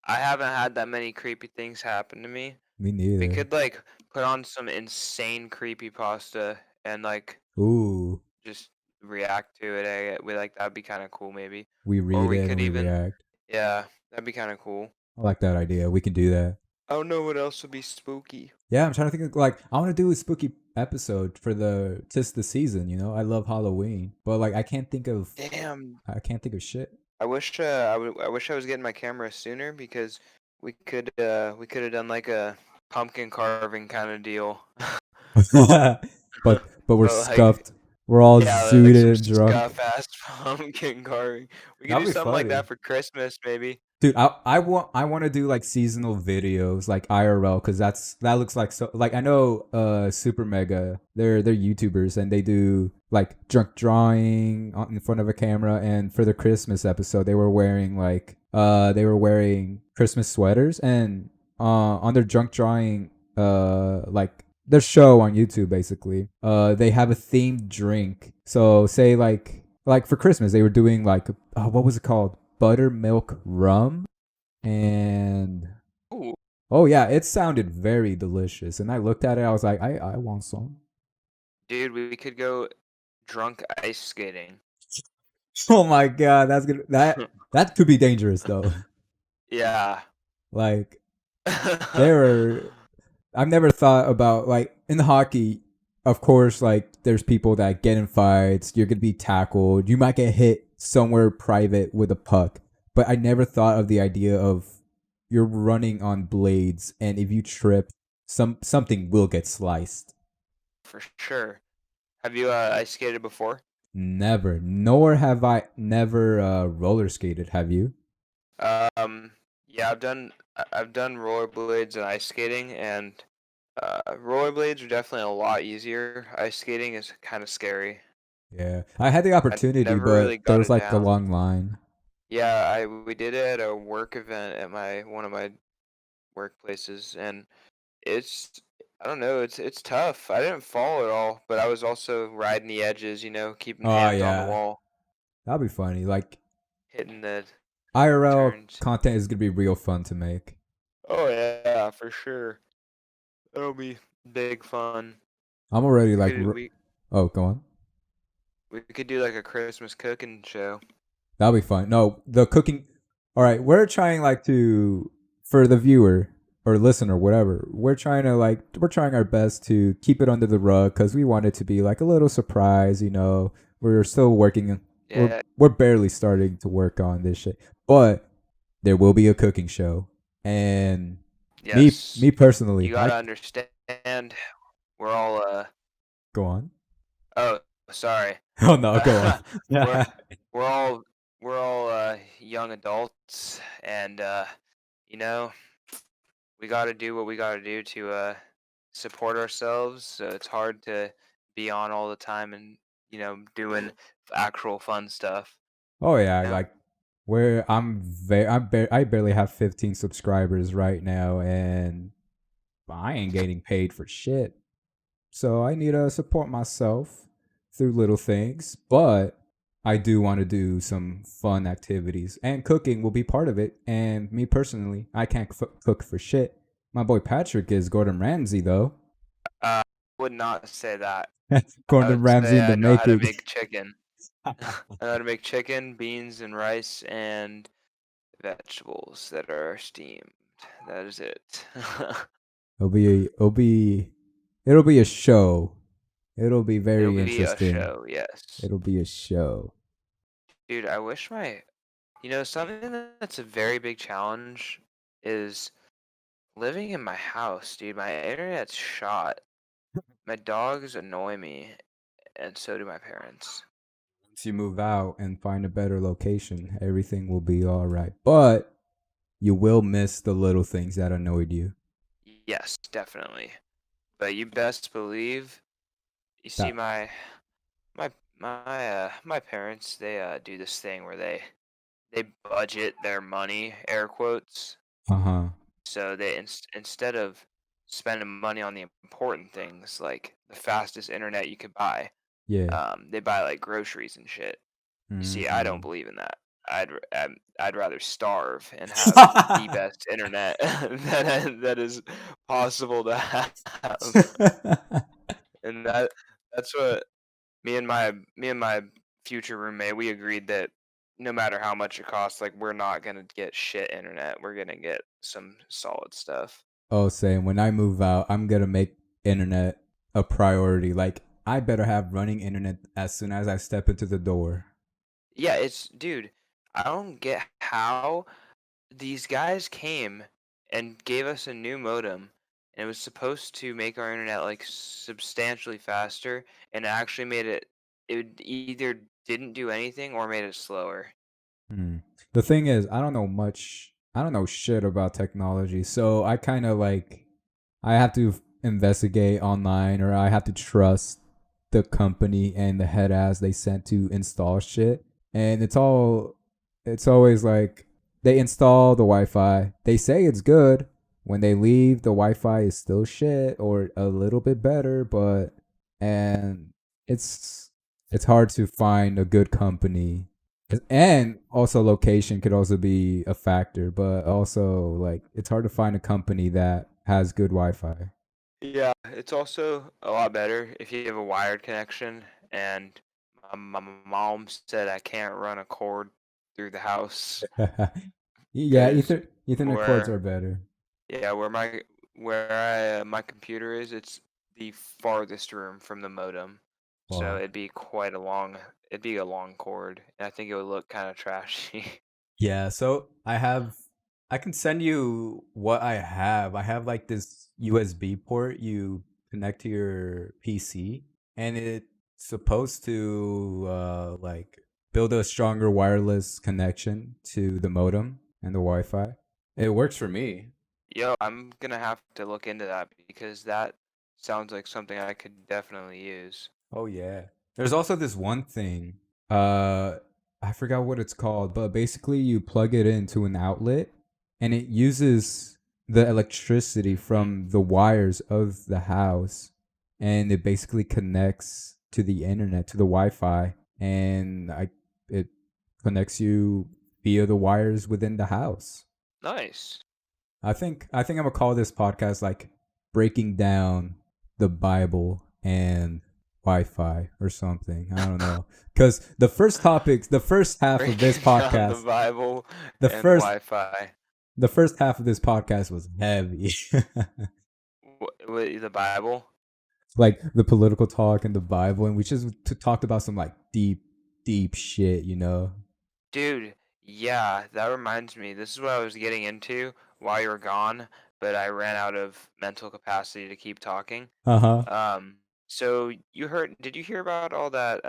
I haven't had that many creepy things happen to me. Me We neither. could like put on some insane creepy pasta and like Ooh, just react to it. We like that'd be kind of cool, maybe. we Or read we it and could we even, react. yeah, that'd be kind of cool. I like that idea. We can do that. I don't know what else would be spooky. Yeah, I'm trying to think of like I want to do a spooky episode for the tis the season. You know, I love Halloween, but like Damn, I can't think of shit. I wish I wish I was getting my camera sooner because we could have done like a pumpkin carving kind of deal. But we're But like stuffed. We're all yeah, like some zooted and drunk. scuff ass pumpkin carving. We could That'd do be something like funny. that for Christmas maybe. Dude, I want to do like seasonal videos like IRL because that looks like so like I know Super Mega they're YouTubers and they do like drunk drawing in front of a camera and for the Christmas episode they were wearing Christmas sweaters and on their drunk drawing like their show on YouTube basically they have a themed drink so say like for Christmas they were doing like what was it called buttermilk rum and Ooh, oh yeah it sounded very delicious and I looked at it I was like I want some. dude, we could go drunk ice skating. Oh my god that's gonna that could be dangerous though. Yeah. Like there are I've never thought about like in hockey of course like there's people that get in fights you're gonna be tackled you might get hit somewhere private with a puck but I never thought of the idea of you're running on blades and if you trip something will get sliced. For sure. Have you ice skated before? Never nor have I never roller skated have you? Yeah, I've done rollerblades and ice skating, and rollerblades are definitely a lot easier. Ice skating is kind of scary. Yeah I had the I opportunity never really but there got was it like a down. long line. Yeah, I we did it at a work event at my one of my workplaces, and it's I don't know, it's tough. I didn't fall at all, but I was also riding the edges, keeping Oh hands on the yeah wall, that'd be funny like hitting the IRL turns. content is gonna be real fun to make. Oh yeah, for sure. That'll be big fun. I'm already We like, could we oh, go on. we could do like a Christmas cooking show. That'll be fun. No, the cooking. All right, we're trying like to for the viewer or listener, whatever. We're trying our best to keep it under the rug because we want it to be like a little surprise. You know, we're still working. Yeah, We're barely starting to work on this shit, but there will be a cooking show, and yes. me personally, You gotta understand, we're all go on. oh, sorry. Oh no, go on. We're we're all young adults, and you know, we gotta do what we gotta do to support ourselves. So it's hard to be on all the time and doing actual fun stuff. Oh yeah, You know? like where I barely have 15 subscribers right now and I ain't getting paid for shit. So I need to support myself through little things, but I do want to do some fun activities, and cooking will be part of it. And me personally, I can't cook for shit. My boy Patrick is Gordon Ramsay, though. I would not say that. I Gordon would say Ramsay in I the know how to making. make chicken. I know how to make chicken, beans, and rice, and vegetables that are steamed. That is it. It'll be a show. It'll be It'll very be a interesting. show, yes. It'll be a show. Dude, I wish something that's a very big challenge is living in my house, dude. My internet's shot. My dogs annoy me, and so do my parents. Once you move out and find a better location, everything will be all right. But you will miss the little things that annoyed you. Yes, definitely. But you best believe, you see That my parents, they do this thing where they budget their money, air quotes. uh-huh. So they instead of spending money on the important things like the fastest internet you could buy, Yeah. they buy like groceries and shit. You see, I don't Mhm. believe in that. I'd rather starve and have the best internet that is possible to have, and that's what me and my future roommate, we agreed that no matter how much it costs, like we're not gonna get shit internet. We're gonna get some solid stuff. Oh, saying when I move out, I'm gonna make internet a priority. Like I better have running internet as soon as I step into the door. Yeah, dude, I don't get how these guys came and gave us a new modem, and it was supposed to make our internet like substantially faster, and it actually made it either didn't do anything or made it slower. Hmm. The thing is, I don't know much. I don't know shit about technology, so I kind of like I have to investigate online, or I have to trust the company and the head ass they sent to install shit. And it's always like they install the Wi-Fi. They say it's good. When they leave, the Wi-Fi is still shit or a little bit better, but and it's it's hard to find a good company. And also location could also be a factor, but also like it's hard to find a company that has good Wi-Fi. Yeah, it's also a lot better if you have a wired connection, and my mom said I can't run a cord through the house Yeah, because Ethernet cords where are better. yeah, my computer is, it's the farthest room from the modem. So Wow. it'd be a long cord, and I think it would look kind of trashy. Yeah, so I can send you what I have. I have like this USB port you connect to your PC, and it's supposed to like build a stronger wireless connection to the modem and the Wi-Fi. It works for me. Yo, I'm gonna have to look into that because that sounds like something I could definitely use. Oh yeah. There's also this one thing. Uh I forgot what it's called, but basically you plug it into an outlet and it uses the electricity from the wires of the house, and it basically connects to the internet, to the Wi-Fi, and it connects you via the wires within the house. Nice. I think I'm gonna call this podcast like breaking down the Bible and Wi-Fi or something. I don't know, because the first half of this Breaking down the podcast, Bible the and first Wi-Fi. the first half of this podcast was heavy, The Bible? like the political talk and the Bible, and we just talked about some like deep shit, you know. Dude, yeah, that reminds me. This is what I was getting into while you were gone, but I ran out of mental capacity to keep talking. Uh huh. So did you hear about all that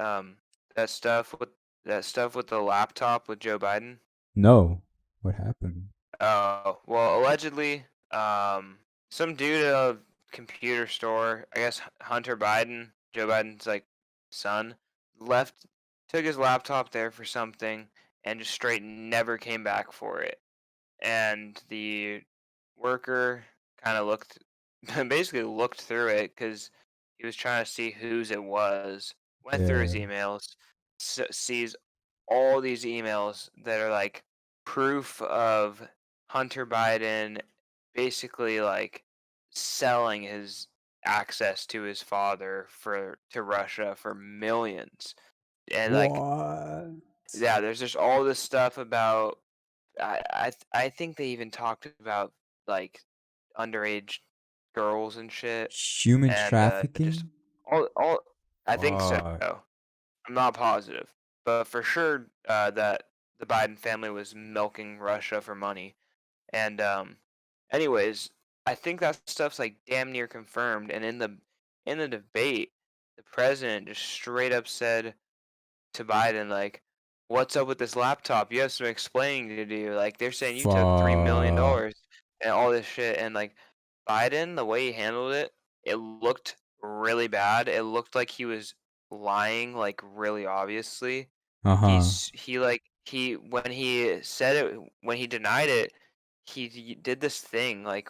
stuff with that stuff with the laptop with Joe Biden? No, what happened? Oh, well, allegedly, some dude at a computer store, I guess Hunter Biden, Joe Biden's like son, left, took his laptop there for something, and just straight never came back for it. And the worker kind of basically looked through it because he was trying to see whose it was. Went through his Yeah. emails, sees all these emails that are like proof of Hunter Biden basically like selling his access to his father to Russia for millions. And like, What? yeah, there's just all this stuff about I think they even talked about like underage girls and shit, Human and just trafficking? all I think so. Fuck. I'm not positive, but for sure that the Biden family was milking Russia for money. And anyways, I think that stuff's like damn near confirmed. And in the debate, the president just straight up said to Biden, like, "What's up with this laptop? You have some explaining to do." Like they're saying you took $3 million Fuck. and all this shit, and like Biden, the way he handled it, it looked really bad. It looked like he was lying, like really obviously. Uh-huh. He when he said it when he denied it, he did this thing like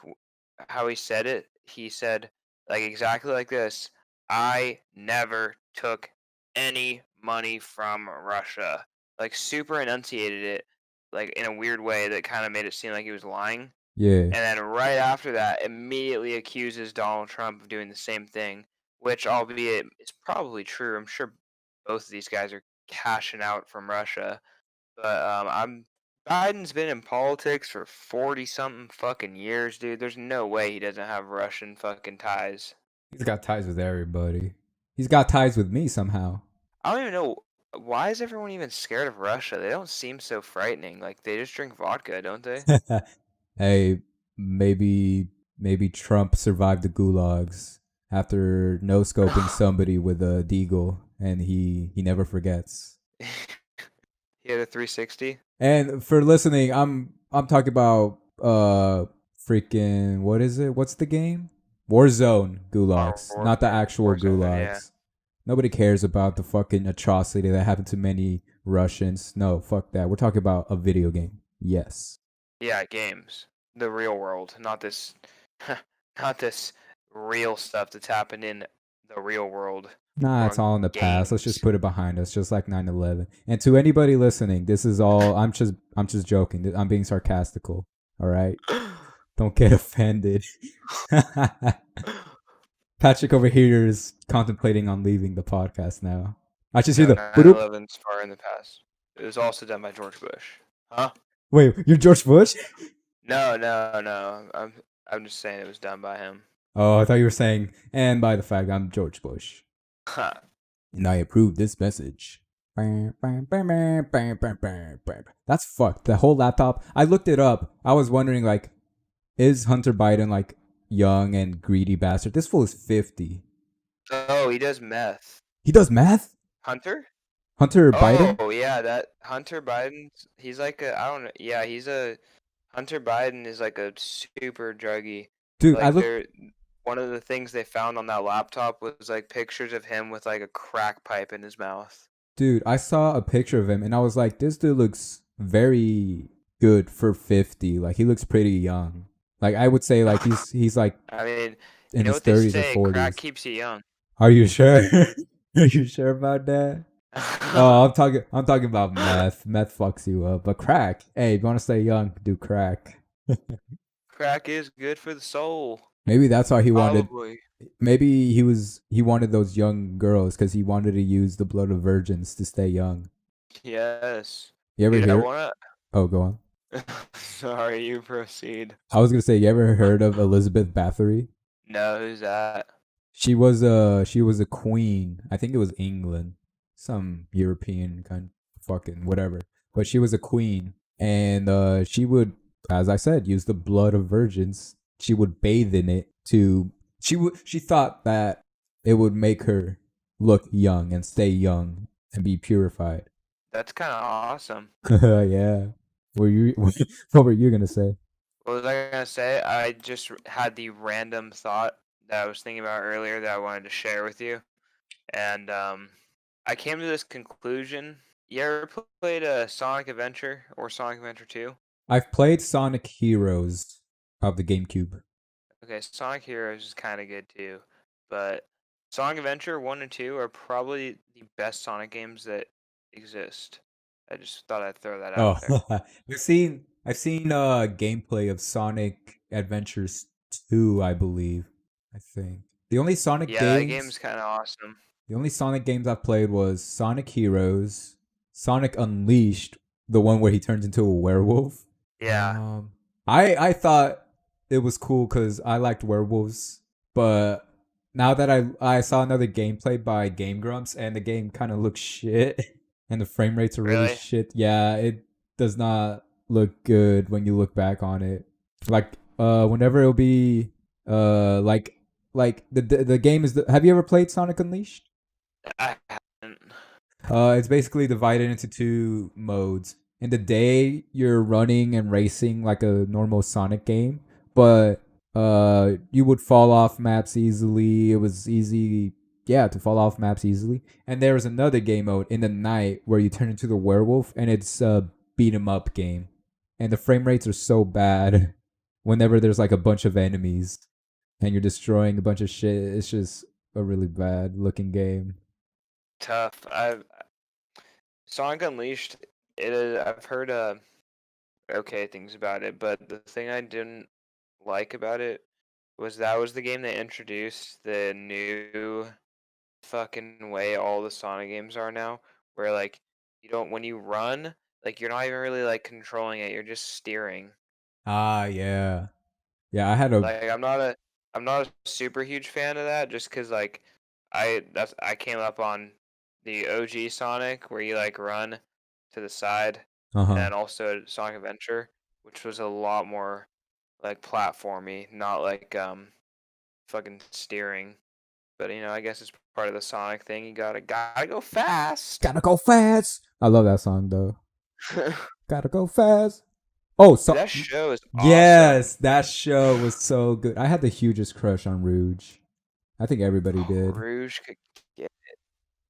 how he said it. He said like exactly like this. I never took any money from Russia. Like super enunciated it like in a weird way that kind of made it seem like he was lying. Yeah. And then right after that, immediately accuses Donald Trump of doing the same thing, which albeit is probably true. I'm sure both of these guys are cashing out from Russia. But I'm Biden's been in politics for 40 something fucking years, dude. There's no way he doesn't have Russian fucking ties. He's got ties with everybody. He's got ties with me somehow. I don't even know why is everyone even scared of Russia? They don't seem so frightening. Like they just drink vodka, don't they? Hey, maybe Trump survived the gulags after no scoping somebody with a deagle, and he never forgets. He had a 360. And for listening, I'm talking about freaking what is it? What's the game? Warzone gulags, not the actual Warzone, yeah. gulags. Nobody cares about the fucking atrocity that happened to many Russians. No, fuck that. We're talking about a video game. Yes. Yeah, games. The real world, not this not this real stuff that's happened in the real world. Nah, We're it's on all in the past. Let's just games. put it behind us, just like 9/11. And to anybody listening, this is all. I'm just joking. I'm being sarcastical. All right, don't get offended. Patrick over here is contemplating on leaving the podcast now. I just hear No, the boop. 9/11's far in the past. It was also done by George Bush. Huh? Wait, you're George Bush? No, no, no. I'm just saying it was done by him. Oh, I thought you were saying, and by the fact I'm George Bush, Huh. and I approve this message. That's fucked. The whole laptop. I looked it up. I was wondering, like, is Hunter Biden like young and greedy bastard? This fool is 50. Oh, he does meth. He does math? Hunter? Hunter Biden? Oh, yeah, that Hunter Biden, he's like a, I don't know, yeah, Hunter Biden is like a super druggie. Dude, I Like looked. one of the things they found on that laptop was like pictures of him with like a crack pipe in his mouth. Dude, I saw a picture of him and I was like, this dude looks very good for 50. Like, he looks pretty young. Like, I would say, like, he's like I mean, you in know his what they 30s or say, crack 40s. keeps you young. Are you sure? Are you sure about that? Oh, I'm talking about meth. Meth fucks you up. But crack. Hey, if you want to stay young, do crack. Crack is good for the soul. Maybe that's why he wanted. Probably. Maybe he wanted those young girls because he wanted to use the blood of virgins to stay young. Yes. You ever Dude, I hear? wanna Oh, go on. Sorry, you proceed. I was gonna say, you ever heard of Elizabeth Bathory? No, who's that? She was a queen. I think it was England, some European kind, fucking whatever. But she was a queen, and she would, as I said, use the blood of virgins. She would bathe in it to. She thought that it would make her look young and stay young and be purified. That's kind of awesome. Yeah. What were you gonna say? What was I gonna say? I just had the random thought that I was thinking about earlier that I wanted to share with you, and I came to this conclusion. You ever played a Sonic Adventure or Sonic Adventure 2? I've played Sonic Heroes of the GameCube. Okay, Sonic Heroes is kind of good too, but Sonic Adventure 1 and 2 are probably the best Sonic games that exist. I just thought I'd throw that Oh, out there. I've seen gameplay of Sonic Adventures 2, I believe. I think. The only Sonic Yeah, that games game's kind of awesome. the only Sonic games I've played was Sonic Heroes, Sonic Unleashed, the one where he turns into a werewolf. Yeah, Um I thought it was cool cuz I liked werewolves, but now that I saw another gameplay by Game Grumps and the game kind of looks shit and the frame rates are really really? shit. Yeah, it does not look good when you look back on it. Like whenever it'll be like the game is have you ever played Sonic Unleashed? I haven't. It's basically divided into two modes. In the day, you're running and racing like a normal Sonic game, but you would fall off maps easily. It was easy, yeah, to fall off maps easily. And there was another game mode in the night where you turn into the werewolf, and it's a beat 'em up game, and the frame rates are so bad. Whenever there's like a bunch of enemies and you're destroying a bunch of shit, it's just a really bad looking game. Tough. I've Sonic Unleashed. It is, I've heard okay things about it, but the thing I didn't like about it was that was the game that introduced the new fucking way all the Sonic games are now, where like you don't when you run, like you're not even really like controlling it, you're just steering. Ah, yeah. Yeah, I had a Like I'm not a super huge fan of that just cuz like I came up on the OG Sonic where you like run to the side and uh-huh. then also Sonic Adventure, which was a lot more like platformy, not like fucking steering. But you know, I guess it's part of the Sonic thing. You gotta go fast. Gotta go fast. I love that song though. Gotta go fast. Oh, Dude, so that show is awesome. yes, that show was so good. I had the hugest crush on Rouge. I think everybody Oh, did. Rouge could get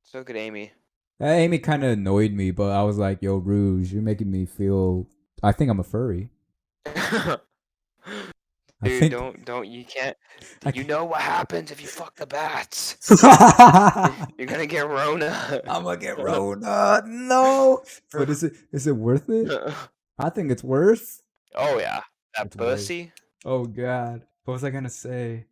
so good, Amy. Amy kind of annoyed me, but I was like, "Yo, Rouge, you're making me feel. I think I'm a furry. I Dude, think don't you can't. I You can." know what happens if you fuck the bats? You're gonna get Rona. I'm gonna get Rona. No, but is it worth it? I think it's worth. Oh yeah, that It's worth. pussy. Oh god. What was I gonna say?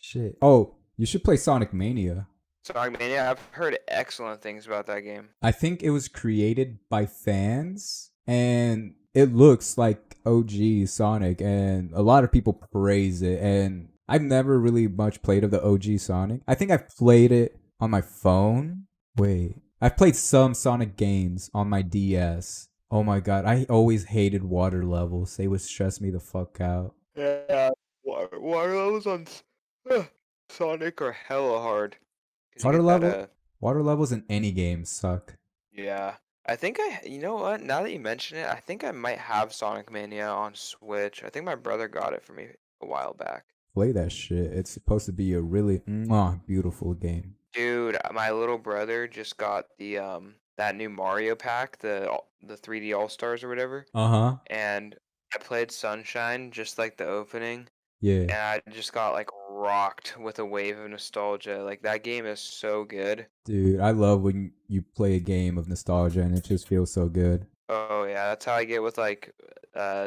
Shit. Oh, you should play Sonic Mania. Sonic Mania. I've heard excellent things about that game. I think it was created by fans and it looks like OG Sonic and a lot of people praise it and I've never really much played of the OG Sonic. I think I've played it on my phone. Wait. I've played some Sonic games on my DS. Oh my god, I always hated water levels. They would stress me the fuck out. Yeah, water levels on Sonic are hella hard because you Water get that level water levels in any game suck. yeah. I think you know what? Now that you mention it, I think I might have Sonic Mania on Switch. I think my brother got it for me a while back. Play that shit. It's supposed to be a really beautiful game. Dude, my little brother just got the that new Mario pack, the 3D All Stars or whatever, Uh-huh. and I played Sunshine just like the opening, Yeah. and I just got like rocked with a wave of nostalgia. Like that game is so good. Dude, I love when you play a game of nostalgia and it just feels so good. Oh yeah, that's how I get with like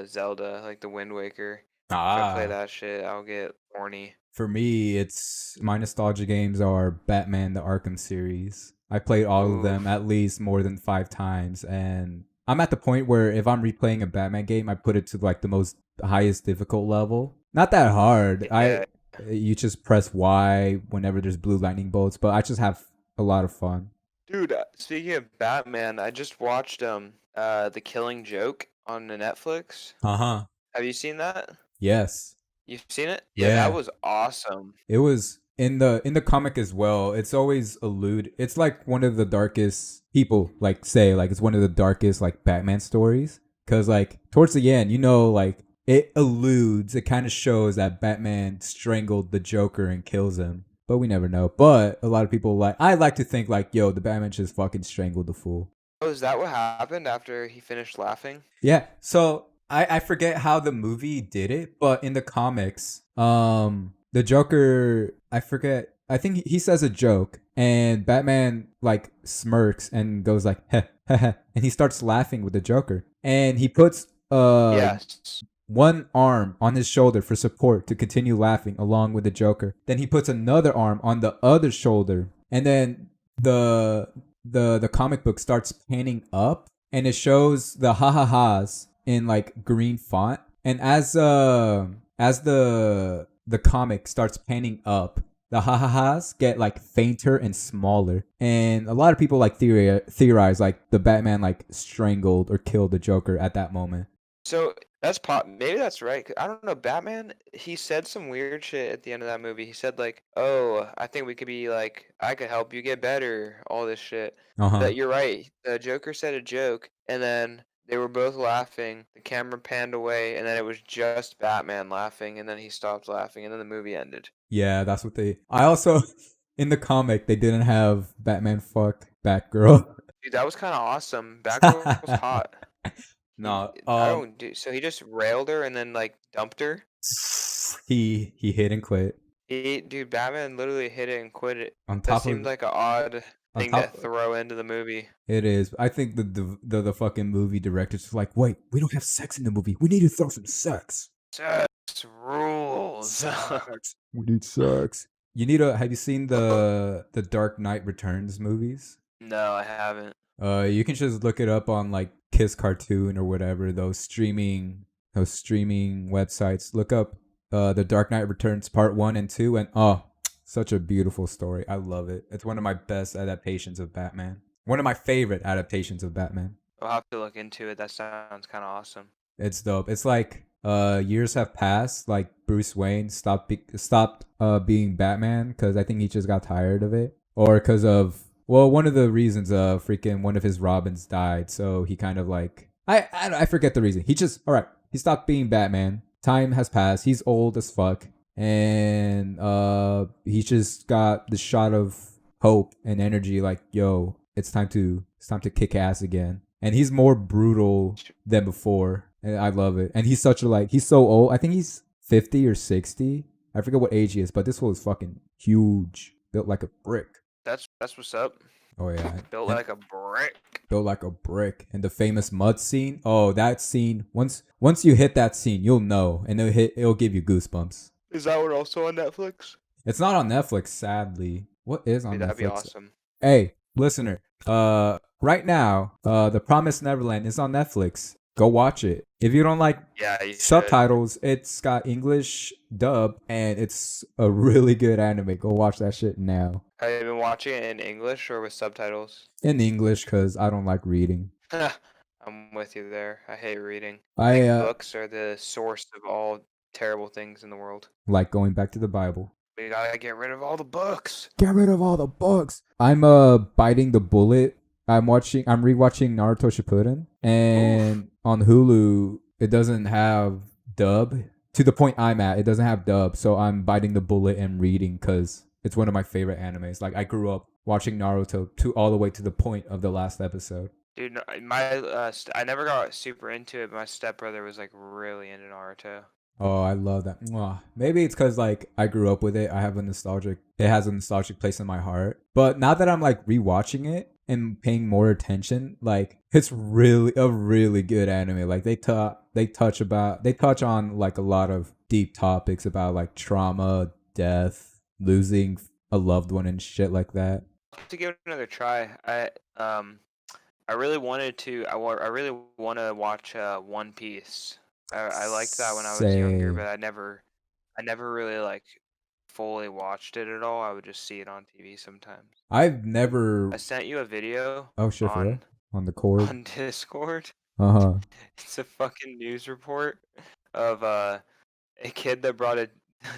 Zelda, like the Wind Waker. If I play Ah. that shit, I'll get horny. For me, it's my nostalgia games are Batman the Arkham series. I played all of them Oof. at least more than 5 times and I'm at the point where if I'm replaying a Batman game, I put it to like the most highest difficult level. Not that hard. I Yeah. You just press Y whenever there's blue lightning bolts, but I just have a lot of fun. Dude, speaking of Batman, I just watched The Killing Joke on the Netflix. Uh-huh. Have you seen that? Yes. You've seen it? Yeah, that Yeah. was awesome. It was in the comic as well. It's always allude. It's like one of the darkest people like say like it's one of the darkest like Batman stories cuz like towards the end, like it alludes, it kind of shows that Batman strangled the Joker and kills him. But we never know. But a lot of people I like to think like, yo, the Batman just fucking strangled the fool. Oh, is that what happened after he finished laughing? Yeah. So I forget how the movie did it, but in the comics, the Joker, I forget I think he says a joke, and Batman like smirks and goes like, heh, heh, heh, and he starts laughing with the Joker, and he puts Yes. one arm on his shoulder for support to continue laughing along with the Joker. Then he puts another arm on the other shoulder, and then the the comic book starts panning up, and it shows the ha ha ha's in like green font. And as the comic starts panning up, the ha ha ha's get like fainter and smaller. And a lot of people like theorize like the Batman like strangled or killed the Joker at that moment. So that's maybe that's right. 'Cause I don't know. Batman, he said some weird shit at the end of that movie. He said like, "Oh, I think we could be like, I could help you get better." All this shit. Uh-huh. That you're right. The Joker said a joke, and then they were both laughing. The camera panned away, and then it was just Batman laughing, and then he stopped laughing, and then the movie ended. Yeah, that's what they. I also in the comic they didn't have Batman fuck Batgirl. Dude, that was kind of awesome. Batgirl was hot. No, I don't do. So he just railed her and then like dumped her. he hit and quit. Dude, Batman literally hit it and quit it. On That top seemed of like an odd on thing to top, throw into the movie. it is. I think the fucking movie director's just like, wait, we don't have sex in the movie. We need to throw some sex. Sex rules. Sex. We need sex. You need to. Have you seen the Dark Knight Returns movies? No, I haven't. You can just look it up on like Kiss Cartoon or whatever those streaming websites. Look up The Dark Knight Returns Part 1 and 2 and such a beautiful story. I love it. It's one of my best adaptations of Batman. One of my favorite adaptations of Batman. I'll have to look into it. That sounds kind of awesome. It's dope. It's like years have passed. Like Bruce Wayne stopped being Batman because I think he just got tired of it, or because of one of the reasons freaking one of his Robins died. So he kind of like I forget the reason. He just all right. He stopped being Batman. Time has passed. He's old as fuck, and he just got the shot of hope and energy. Like yo, it's time to kick ass again. And he's more brutal than before. And I love it. And he's such a like he's so old. I think he's 50 or 60. I forget what age he is, but this fool is fucking huge. Built like a brick. That's what's up. Oh yeah. Built like a brick. Built like a brick. And the famous mud scene. Oh, that scene. Once you hit that scene, you'll know. And it'll give you goosebumps. Is that one also on Netflix? It's not on Netflix, sadly. What is on Dude, Netflix? that'd be awesome. Hey, listener. Right now, The Promised Neverland is on Netflix. Go watch it. If you don't like subtitles, it's got English dub, and it's a really good anime. Go watch that shit now. Have you been watching it in English or with subtitles? In English, because I don't like reading. I'm with you there. I hate reading. I think books are the source of all terrible things in the world. Like going back to the Bible. We gotta get rid of all the books. Get rid of all the books. I'm biting the bullet. I'm rewatching Naruto Shippuden, and on Hulu it doesn't have dub. To the point I'm at, it doesn't have dub, so I'm biting the bullet and reading because it's one of my favorite animes. Like I grew up watching Naruto all the way to the point of the last episode. Dude, I never got super into it, but my stepbrother was like really into Naruto. Oh, I love that. Mwah. Maybe it's because like I grew up with it. It has a nostalgic place in my heart. But now that I'm like rewatching it and paying more attention, like it's really a really good anime. Like they touch on like a lot of deep topics about like trauma, death, losing a loved one and shit like that. To give it another try, I really wanted to. I really want to watch One Piece. I liked that when I was younger, but I never really like fully watched it at all. I would just see it on TV sometimes. I sent you a video. Oh shit, on the cord. On Discord. Uh-huh. It's a fucking news report of a kid that brought a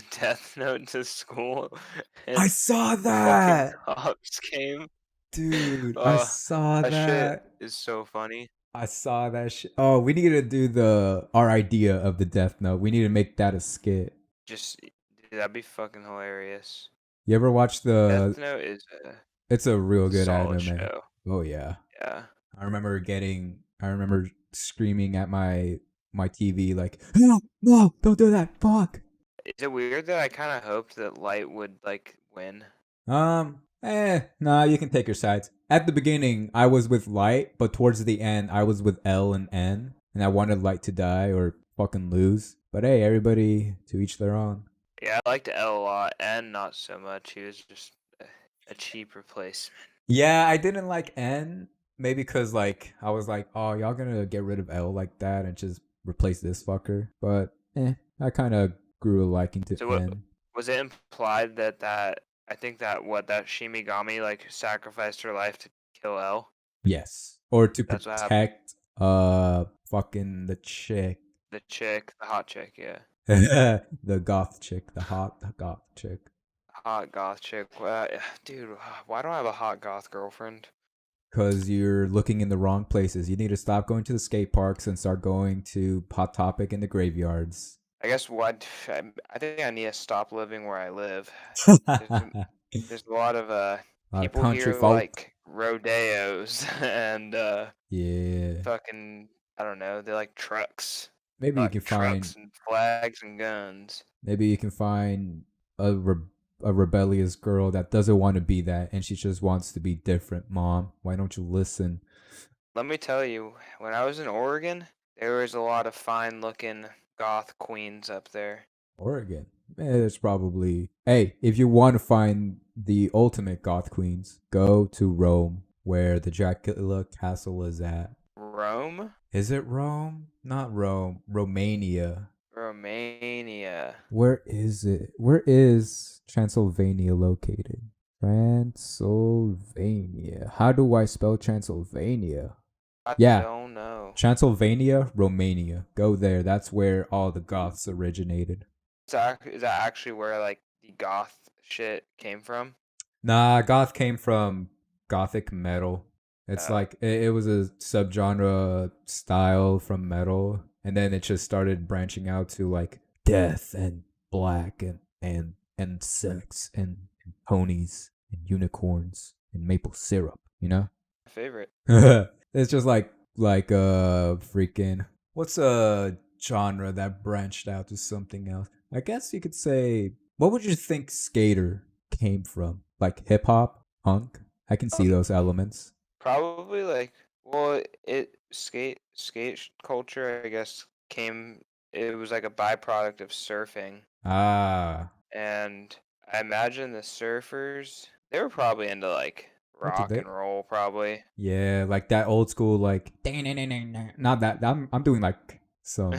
death note to school. And I saw that. Cops came. Dude, I saw that. Shit is so funny. I saw that shit. Oh, we need to do our idea of the Death Note. We need to make that a skit. Dude, that'd be fucking hilarious. You ever watch the Death Note is it's a real good anime. Show. Oh yeah. Yeah. I remember screaming at my TV like, no, don't do that. Fuck. Is it weird that I kind of hoped that Light would like win? Nah, you can take your sides. At the beginning, I was with Light, but towards the end, I was with L and N, and I wanted Light to die or fucking lose. But hey, everybody to each their own. Yeah, I liked L a lot, and not so much. He was just a cheap replacement. Yeah, I didn't like N, maybe because like I was like, oh, y'all gonna get rid of L like that and just replace this fucker. But I kind of grew a liking to So what N. was it implied that I think that Shimigami like sacrificed her life to kill L? Yes, or to That's what happened. protect fucking the chick. The chick, the hot chick, yeah. The goth chick, the hot goth chick. Hot goth chick. Dude, why don't I have a hot goth girlfriend? Because you're looking in the wrong places. You need to stop going to the skate parks and start going to Hot Topic in the graveyards. I guess what I think I need to stop living where I live. There's, there's a lot of A lot of people country here who folk. like rodeos and Yeah. fucking I don't know, they like trucks. Maybe They you like can find trucks and flags and guns. maybe you can find a a rebellious girl that doesn't want to be that and she just wants to be different, mom. Why don't you listen? Let me tell you, when I was in Oregon, there was a lot of fine looking goth queens up there. Oregon. It's probably. Hey, if you want to find the ultimate goth queens, go to Rome, where the Dracula castle is at. Rome? Is it Rome? Not Rome. Romania. Romania. Where is it? Where is Transylvania located? Transylvania. How do I spell Transylvania? I Yeah, don't know. Transylvania, Romania. Go there. That's where all the Goths originated. Is that actually where like the goth shit came from? Nah, goth came from gothic metal. It's Oh, like it was a subgenre style from metal, and then it just started branching out to like death and black and sex and ponies and unicorns and maple syrup. You know, my favorite. it's just like freaking what's a genre that branched out to something else? I guess you could say what would you think skater came from? Like hip hop, punk? I can see Um, those elements. Probably like well, it culture I guess came. It was like a byproduct of surfing, Ah, and I imagine the surfers they were probably into like what did rock they? and roll probably. Yeah, like that old school like not that I'm doing like some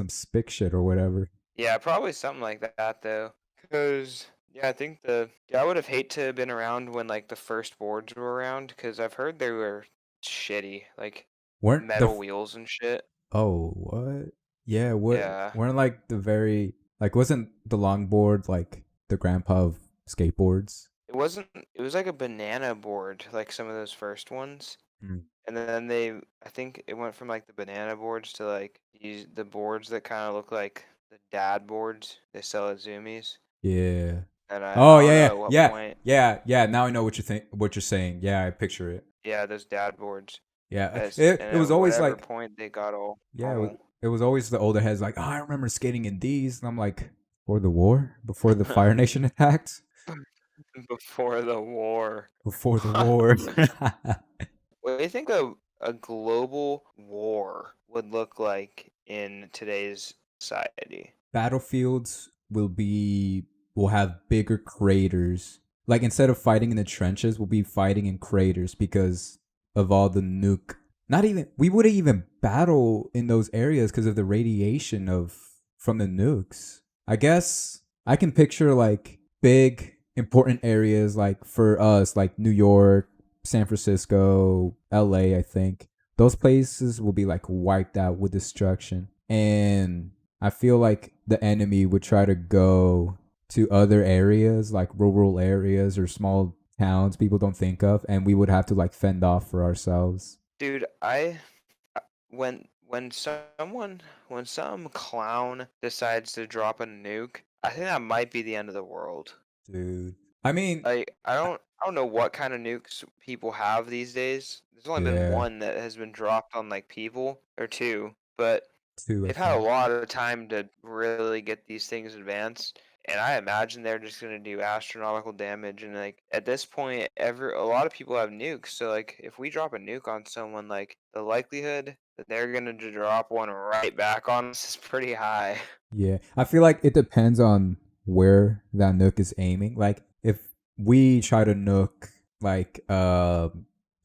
spick shit or whatever. Yeah, probably something like that though. Cause yeah, I think I would have hate to have been around when like the first boards were around. Cause I've heard they were shitty, like Weren't the metal wheels and shit. oh what? Yeah, what Yeah, weren't like the very like wasn't the longboard like the grandpa of skateboards? it wasn't. It was like a banana board, like some of those first ones. Mm. And then I think it went from like the banana boards to like the boards that kind of look like the dad boards they sell at Zoomies. Yeah. And I Oh don't yeah, know at what yeah, point. yeah, yeah. Now I know what you think. What you're saying. Yeah, I picture it. Yeah, those dad boards. Yeah, And it at was always whatever like point they got all yeah, normal. it was always the older heads like, oh, I remember skating in these, and I'm like, before the war, before the Fire Nation attacked, Before the war. before the war. What do you think a global war would look like in today's society? Battlefields will have bigger craters. Like instead of fighting in the trenches, we'll be fighting in craters because of all the nuke. Not even we wouldn't even battle in those areas because of the radiation of from the nukes. I guess I can picture like big important areas like for us like New York, San Francisco, LA, I think. Those places will be like wiped out with destruction. And I feel like the enemy would try to go to other areas, like rural areas or small towns people don't think of, and we would have to like fend off for ourselves. Dude, when when some clown decides to drop a nuke, I think that might be the end of the world. Dude. I mean, Like I don't know what kind of nukes people have these days. There's only been yeah, one that has been dropped on like people or two, but two, I they've had a think. lot of time to really get these things advanced. and I imagine they're just gonna do astronomical damage. And like at this point, a lot of people have nukes. So like if we drop a nuke on someone, like the likelihood that they're gonna drop one right back on us is pretty high. Yeah, I feel like it depends on where that nuke is aiming. Like if we try to nuke like I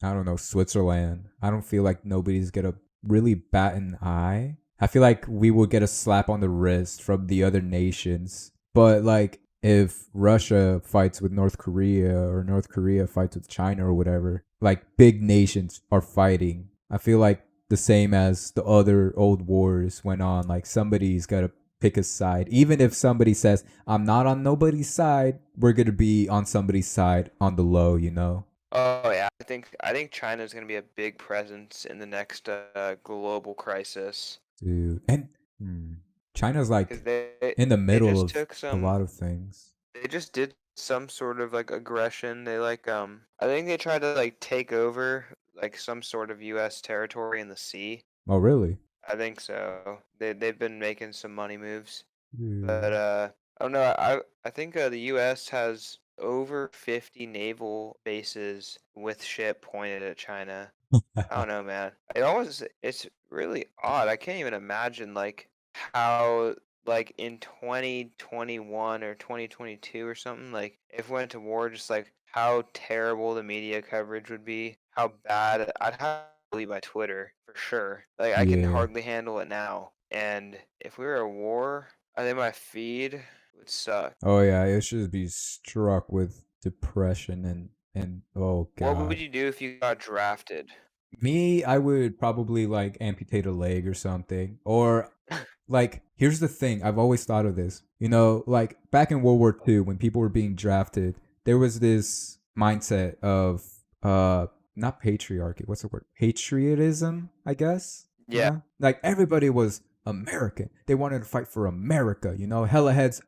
don't know, Switzerland, I don't feel like nobody's gonna really bat an eye. I feel like we will get a slap on the wrist from the other nations. But like if Russia fights with North Korea or North Korea fights with China or whatever, like big nations are fighting. I feel like the same as the other old wars went on, like somebody's got to pick a side. Even if somebody says, I'm not on nobody's side, we're going to be on somebody's side on the low, you know? Oh yeah, I think China's gonna be a big presence in the next global crisis Dude. And hmm, China's because like they in the they middle just of took a some lot of things. they just did some sort of like aggression. They like I think they tried to like take over like some sort of US territory in the sea. Oh, really? I think so. They've been making some money moves. But Dude. I don't know. I think the US has over 50 naval bases with ship pointed at China. I don't know, man. It's really odd. I can't even imagine like how like in 2021 or 2022 or something, like if we went to war, just like how terrible the media coverage would be, how bad I'd have to leave my Twitter for sure. Like I can Yeah. hardly handle it now. And if we were at war, I think my feed would suck. Oh, yeah. It should be struck with depression and oh, What would God. you do if you got drafted? Me, I would probably like amputate a leg or something. Or like, here's the thing. I've always thought of this. You know, like back in World War II, when people were being drafted, there was this mindset of not patriarchy. What's the word? Patriotism, I guess. You Yeah, know, like everybody was American. They wanted to fight for America. You know, hella heads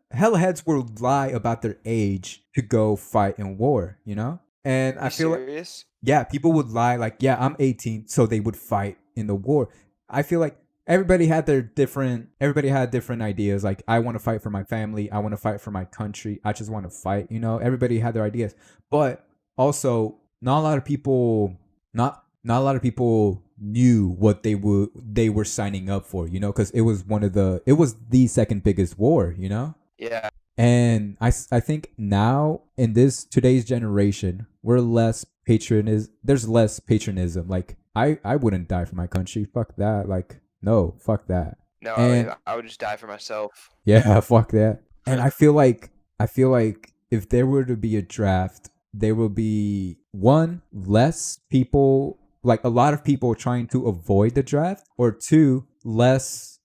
would lie about their age to go fight in war. You know, and are I you feel like serious? yeah, people would lie like, yeah, I'm 18, so they would fight in the war. I feel like everybody had different ideas. Like, I want to fight for my family, I want to fight for my country, I just want to fight, you know? Everybody had their ideas. But also, not a lot of people knew what they were signing up for, you know, cuz it was the second biggest war, you know? Yeah. And I think now in this today's generation, we're less there's less patriotism. Like I wouldn't die for my country. Fuck that. Like no, fuck that. No, And I would just die for myself. yeah, fuck that. And I feel like if there were to be a draft, there will be one less people, like a lot of people trying to avoid the draft, or two less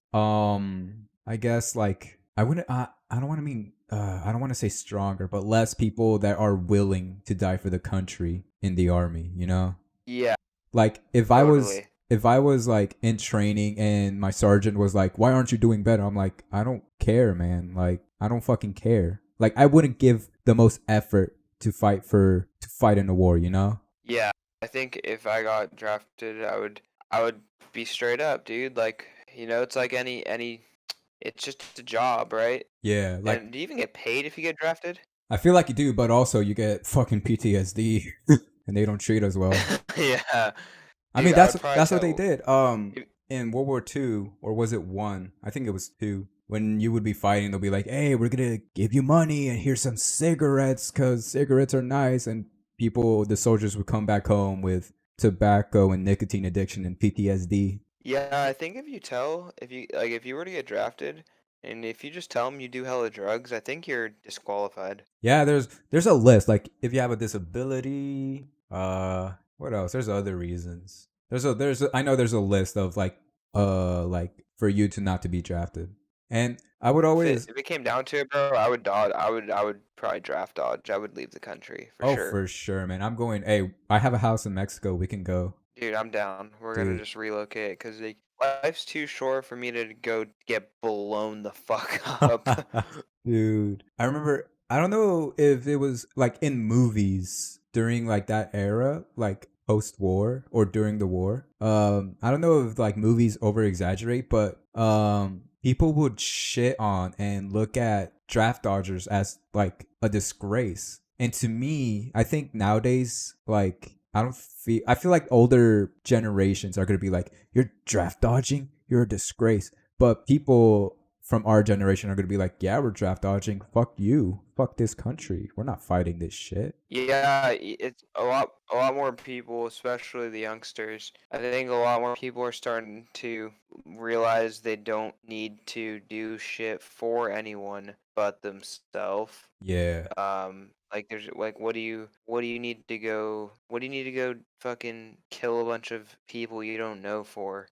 I guess like I don't want to mean I don't want to say stronger, but less people that are willing to die for the country in the army, you know? Yeah, Like totally. if I was like in training and my sergeant was like, "Why aren't you doing better?" I'm like, "I don't care, man. Like I don't fucking care." Like I wouldn't give the most effort to fight in a war, you know? Yeah, I think if I got drafted, I would be straight up, dude. Like, it's like any it's just a job, right? Yeah, like And do you even get paid if you get drafted? I feel like you do, but also you get fucking PTSD and they don't treat us well. Yeah, I mean, dude, I would probably that's what they tell. did. if- In World War II, or was it one? I think it was two. When you would be fighting, they'll be like, "Hey, we're gonna give you money and here's some cigarettes, cause cigarettes are nice." And the soldiers would come back home with tobacco and nicotine addiction and PTSD. Yeah, I think if you were to get drafted, and if you just tell them you do hella drugs, I think you're disqualified. Yeah, there's a list. Like if you have a disability, what else? There's other reasons. I know there's a list of like for you to not to be drafted. And I would If it always if it came down to it, bro, I would dodge. I would probably draft dodge. I would leave the country for oh sure. for sure, man. I'm going, hey, I have a house in Mexico. We can go. Dude, I'm down. We're gonna Dude. just relocate because life's too short for me to go get blown the fuck up. Dude. I remember I don't know if it was like in movies during like that era, like post war or during the war. I don't know if like movies over exaggerate, but people would shit on and look at draft dodgers as like a disgrace. And to me, I think nowadays, like, I feel like older generations are going to be like, you're draft dodging, you're a disgrace. But people from our generation are going to be like, yeah, we're draft dodging. Fuck you. Fuck this country. We're not fighting this shit. Yeah, it's a lot more people, especially the youngsters. I think a lot more people are starting to realize they don't need to do shit for anyone but themselves. Yeah. Like there's like what do you need to go fucking kill a bunch of people you don't know for?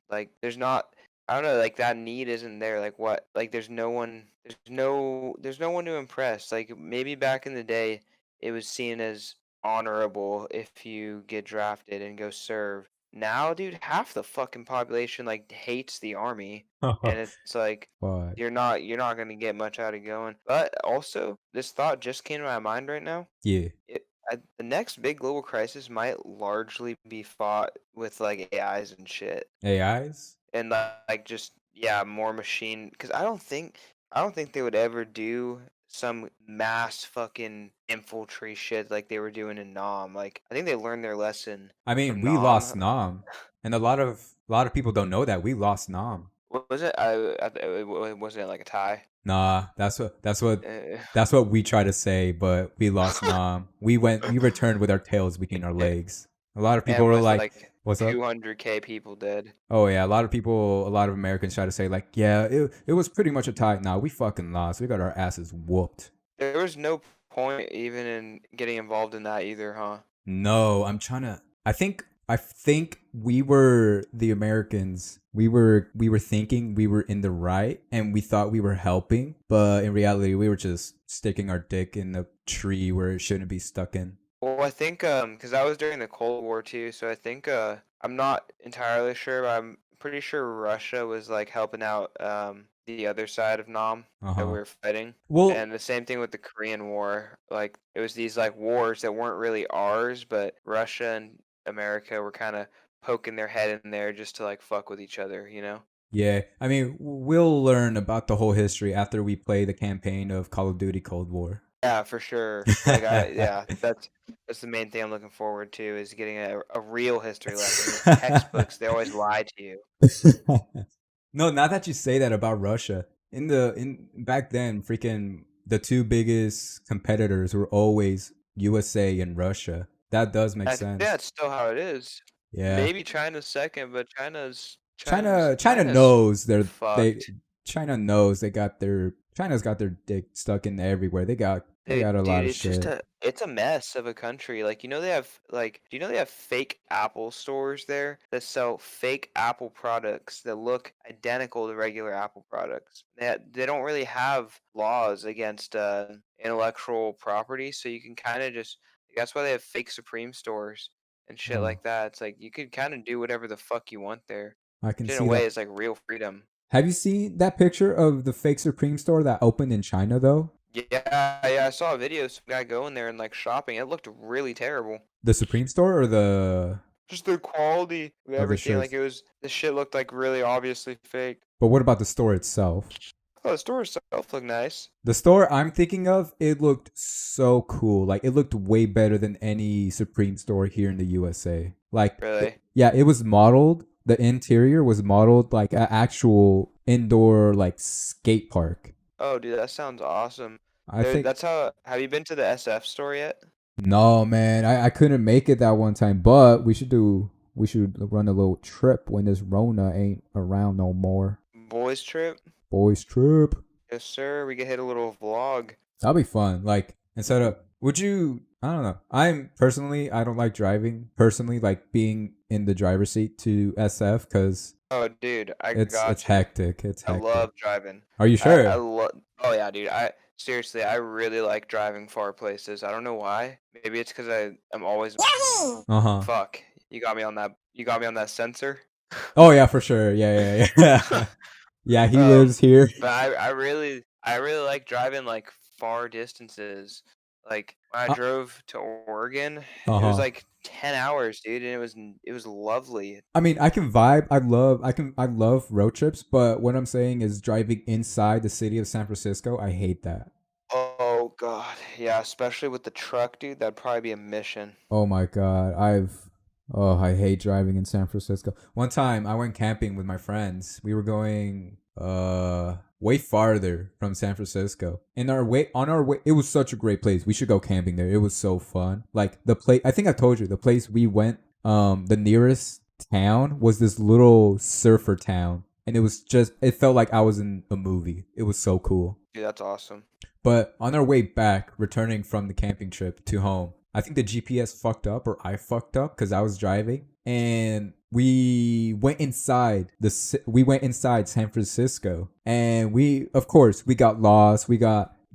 Like there's not, I don't know, like that need isn't there. Like what, like there's no one to impress. Like maybe back in the day it was seen as honorable if you get drafted and go serve. Now, dude, half the fucking population like hates the army, and it's like But you're not gonna get much out of going. But also, this thought just came to my mind right now. yeah. The next big global crisis might largely be fought with like AIs and shit, AIs? and like just yeah, more machine. Because I don't think they would ever do some mass fucking infiltrate shit like they were doing in Nam. Like I think they learned their lesson I mean, from we Nam. lost Nam. And a lot of people don't know that we lost Nam. What was it? Wasn't it like a tie? Nah, Uh, that's what we try to say, but we lost Nam. We returned with our tails between our legs. A lot of people and were with like, like "What's up?" 200K people dead. Oh yeah, a lot of Americans try to say like, "Yeah, it was pretty much a tie." Nah, we fucking lost. We got our asses whooped. There was no point even in getting involved in that either, huh? No, I'm trying to. I think we were the Americans. We were thinking we were in the right, and we thought we were helping, but in reality, we were just sticking our dick in a tree where it shouldn't be stuck in. Well, I think because that was during the Cold War too, so I think I'm not entirely sure, but I'm pretty sure Russia was like helping out the other side of Nam Uh that we huh. were fighting. Well, And the same thing with the Korean War. Like it was these like wars that weren't really ours, but Russia and America were kind of poking their head in there just to like fuck with each other, you know? yeah. I mean, we'll learn about the whole history after we play the campaign of Call of Duty Cold War. Yeah, for sure. Like yeah, that's the main thing I'm looking forward to is getting a real history lesson. With textbooks, they always lie to you. No, now that you say that about Russia, in back then, freaking the two biggest competitors were always USA and Russia. That does make I think sense. that's still how it is. Yeah. Maybe China's second, but China China's knows they fucked. China's got their dick stuck in everywhere. They got a Dude, lot of it's just shit. it's a mess of a country. Like, you know they have like do you know they have fake Apple stores there that sell fake Apple products that look identical to regular Apple products? They don't really have laws against intellectual property, so you can kind of just that's why they have fake Supreme stores and shit Oh, like that. It's like you could kind of do whatever the fuck you want there, I can which in a see way that. is like real freedom. Have you seen that picture of the fake Supreme store that opened in China though? Yeah, I saw a video of some guy going there and like shopping. It looked really terrible. The Supreme store or the Just the quality of of the everything, like shirts? it was the shit looked like really obviously fake. But what about the store itself? Oh, the store itself looked nice. The store I'm thinking of, it looked so cool. Like it looked way better than any Supreme store here in the USA. Really? Yeah, it was modeled. The interior was modeled like an actual indoor like skate park. Oh, dude, that sounds awesome. I There, think that's how. Have you been to the SF store yet? no man, I couldn't make it that one time, but we should run a little trip when this Rona ain't around no more. Boys trip? Boys trip. Yes, sir. We could hit a little vlog. That'll be fun. Like instead of would you I don't know. I don't like driving. Personally, like being in the driver's seat to SF cuz Oh, dude, I it's got you. hectic. It's I hectic. love driving. Are you I sure? love. Oh yeah, dude. I seriously, I really like driving far places. I don't know why. Maybe it's because I'm always. Uh-huh. Fuck. You got me on that. You got me on that sensor. Oh yeah, for sure. Yeah, yeah, yeah. Yeah, he um, lives here. but I really like driving like far distances. Like when I Uh drove to Oregon, it was huh. like 10 hours, dude, and it was lovely. I mean, I can vibe. I love road trips, but what I'm saying is driving inside the city of San Francisco. I hate that. Oh god, yeah, especially with the truck, dude, that'd probably be a mission. Oh my god, I hate driving in San Francisco. One time I went camping with my friends. We were going way farther from San Francisco. In our way on our way, it was such a great place. We should go camping there. It was so fun. Like the place, I think I told you, the place we went, the nearest town was this little surfer town, and it felt like I was in a movie. It was so cool. Dude, that's awesome. But on our way back, returning from the camping trip to home, I think the GPS fucked up or I fucked up because I was driving, and we went inside San Francisco, and of course we got lost.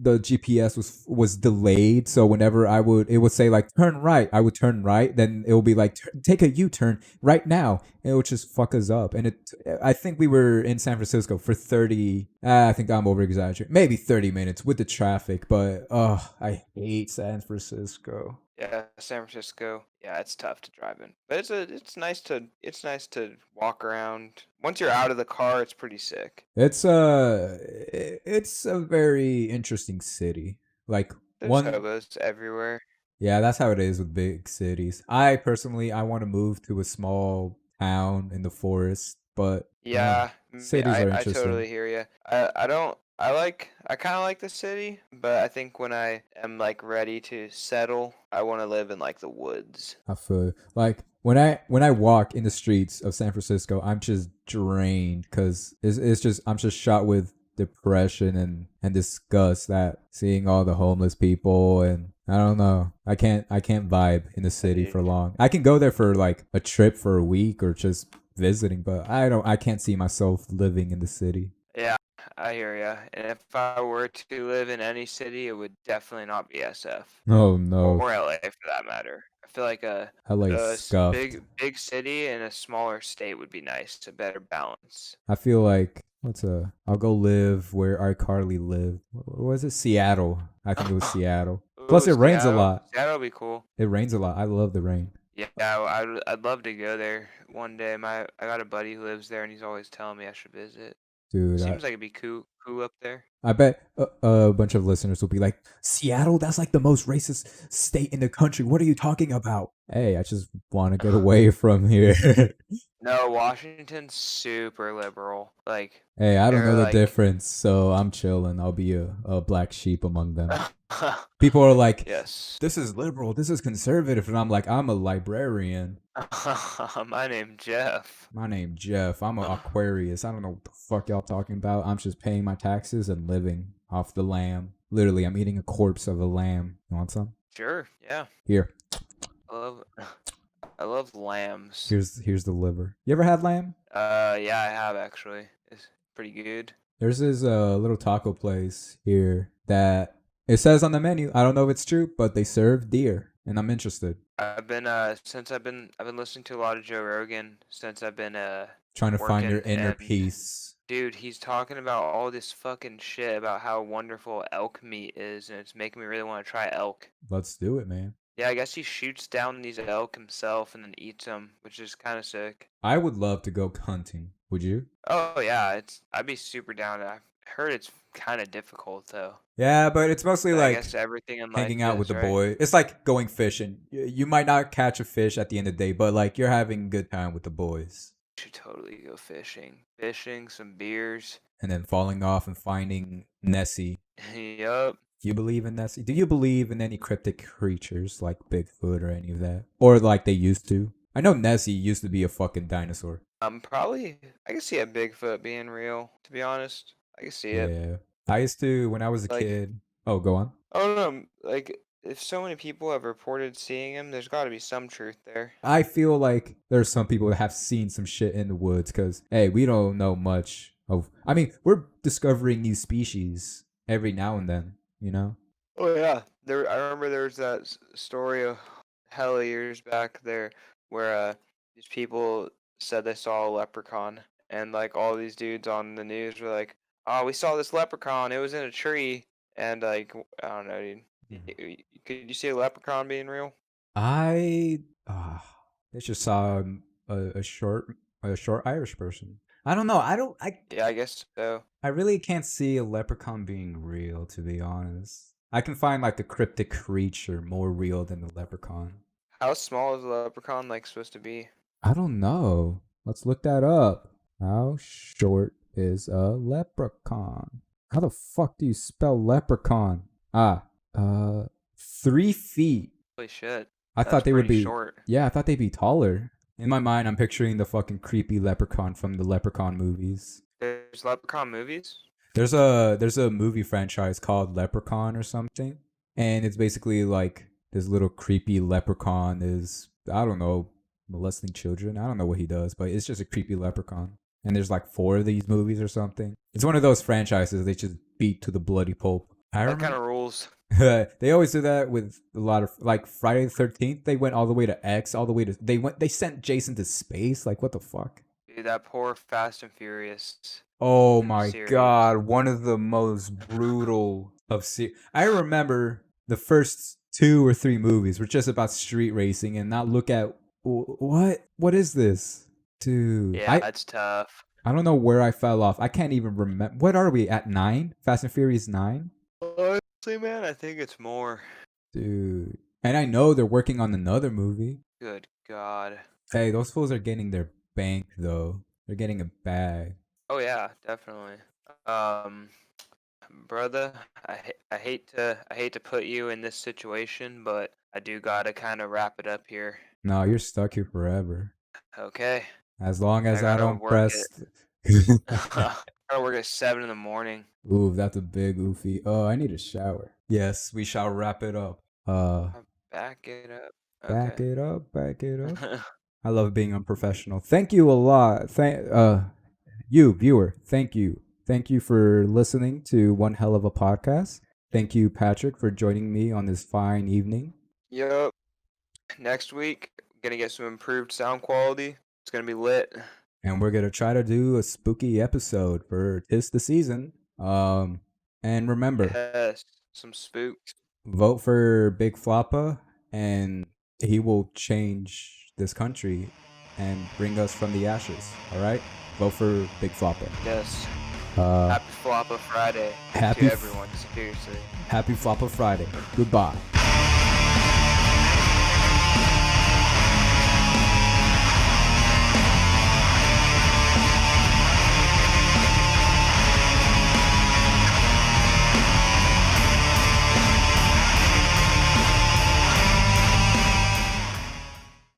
The GPS was delayed, so whenever it would say like turn right, I would turn right, then it would be like take a U-turn right now, and it would just fuck us up. And I think we were in San Francisco for 30, I think I'm over exaggerating, maybe 30 minutes with the traffic, but I hate San Francisco. Yeah, San Francisco. Yeah, it's tough to drive in. But it's nice to walk around. Once you're out of the car, it's pretty sick. It's a very interesting city. Like There's one hobos everywhere. Yeah, that's how it is with big cities. I personally I want to move to a small town in the forest, but Yeah, cities are I interesting. totally hear you. I don't I kind of like the city, but I think when I am like ready to settle, I want to live in like the woods. I feel like when I walk in the streets of San Francisco, I'm just drained because it's just I'm just shot with depression and disgust that seeing all the homeless people, and I don't know. I can't vibe in the city for Dude. long. I can go there for like a trip for a week or just visiting, but I can't see myself living in the city. Yeah, I hear ya. And if I were to live in any city, it would definitely not be SF Oh no, or LA for that matter. I feel like LA scuffed. big city and a smaller state would be nice, a better balance. I feel like I'll go live where iCarly lived. What was it? Seattle. I think it was Seattle. Plus Ooh, it rains a Seattle. lot. Seattle would be cool. It rains a lot. I love the rain. Yeah, I'd love to go there one day. I got a buddy who lives there, and he's always telling me I should visit. Dude, Seems like it'd be cool up there. I bet a bunch of listeners will be like, "Seattle, that's like the most racist state in the country. What are you talking about?" Hey, I just want to get away from here. No, Washington's super liberal. Like Hey, I don't know they're the like, difference, so I'm chilling. I'll be a black sheep among them. People are like, yes. "This is liberal. This is conservative," and I'm like, "I'm a librarian. My name's Jeff. My name Jeff. I'm an Aquarius. I don't know what the fuck y'all talking about. I'm just paying my taxes and living off the lamb. Literally, I'm eating a corpse of a lamb. You want some? Sure, yeah. Here. I love I love lambs. Here's the liver. You ever had lamb? Yeah, I have actually. It's pretty good. There's this little taco place here that it says on the menu. I don't know if it's true, but they serve deer, and I'm interested. I've been listening to a lot of Joe Rogan since I've been Trying to find your working, inner and peace. dude, he's talking about all this fucking shit about how wonderful elk meat is, and it's making me really want to try elk. Let's do it, man. Yeah, I guess he shoots down these elk himself and then eats them, which is kind of sick. I would love to go hunting. Would you? Oh yeah, I'd be super down. I heard it's kind of difficult though. Yeah, but it's mostly But I like guess everything in life hanging out with is, the right? boy. It's like going fishing. You might not catch a fish at the end of the day, but like you're having a good time with the boys. Should totally go fishing. Fishing, some beers. And then falling off and finding Nessie. Yup. Do you believe in Nessie? Do you believe in any cryptic creatures like Bigfoot or any of that? Or like they used to? I know Nessie used to be a fucking dinosaur. Probably I can see a Bigfoot being real, to be honest. I can see it. Yeah. I used to, when I was a Like, kid. Oh, go on. oh no, like if so many people have reported seeing him, there's got to be some truth there. I feel like there's some people that have seen some shit in the woods because, hey, we don't know much of. I mean, we're discovering new species every now and then, you know? Oh yeah, I remember there was that story of hella years back there where these people said they saw a leprechaun, and like all these dudes on the news were like, "Oh, we saw this leprechaun. It was in a tree." And like I don't know, dude. Could you see a leprechaun being real? I just saw a short Irish person. I don't know. Yeah, I guess so. I really can't see a leprechaun being real, to be honest. I can find like the cryptic creature more real than the leprechaun. How small is a leprechaun like supposed to be? I don't know. Let's look that up. How short is a leprechaun? How the fuck do you spell leprechaun? 3 feet. Holy shit. I That's thought they would pretty be short. Yeah, I thought they'd be taller. In my mind, I'm picturing the fucking creepy leprechaun from the Leprechaun movies. There's leprechaun movies? There's a movie franchise called Leprechaun or something, and it's basically like this little creepy leprechaun is, I don't know, molesting children. I don't know what he does, but it's just a creepy leprechaun. And there's like 4 of these movies or something. It's one of those franchises they just beat to the bloody pulp. I That kind remember of rules. they always do that with a lot of, like, Friday the 13th. They went all the way to X, all the way to they sent Jason to space. Like, what the fuck? Dude, that poor Fast and Furious Oh my series. god, one of the most brutal of I remember the first 2 or 3 movies were just about street racing, and now look at what is this? Dude, Yeah, it's tough. I don't know where I fell off. I can't even remember. What are we at, 9? Fast and Furious 9? Honestly, man, I think it's more. Dude. And I know they're working on another movie. Good God. Hey, those fools are getting their bank though. They're getting a bag. Oh yeah, definitely. Brother, I hate to put you in this situation, but I do gotta kind of wrap it up here. No, you're stuck here forever. Okay. As long as I gotta don't work press. I gotta work at 7 in the morning. Ooh, that's a big oofy. Oh, I need a shower. Yes, we shall wrap it up. Back it up. Back Okay. it up, back it up. I love being unprofessional. Thank you a lot. You viewer, thank you. Thank you for listening to One Hell of a Podcast. Thank you, Patrick, for joining me on this fine evening. Yup. Next week, gonna get some improved sound quality. It's gonna be lit. And we're gonna try to do a spooky episode for 'tis the season. And remember, Yes, some spooks. vote for Big Floppa, and he will change this country and bring us from the ashes. All right, vote for Big Floppa. Yes. Uh, Happy Floppa Friday happy to everyone. Seriously. Happy Floppa Friday. Goodbye.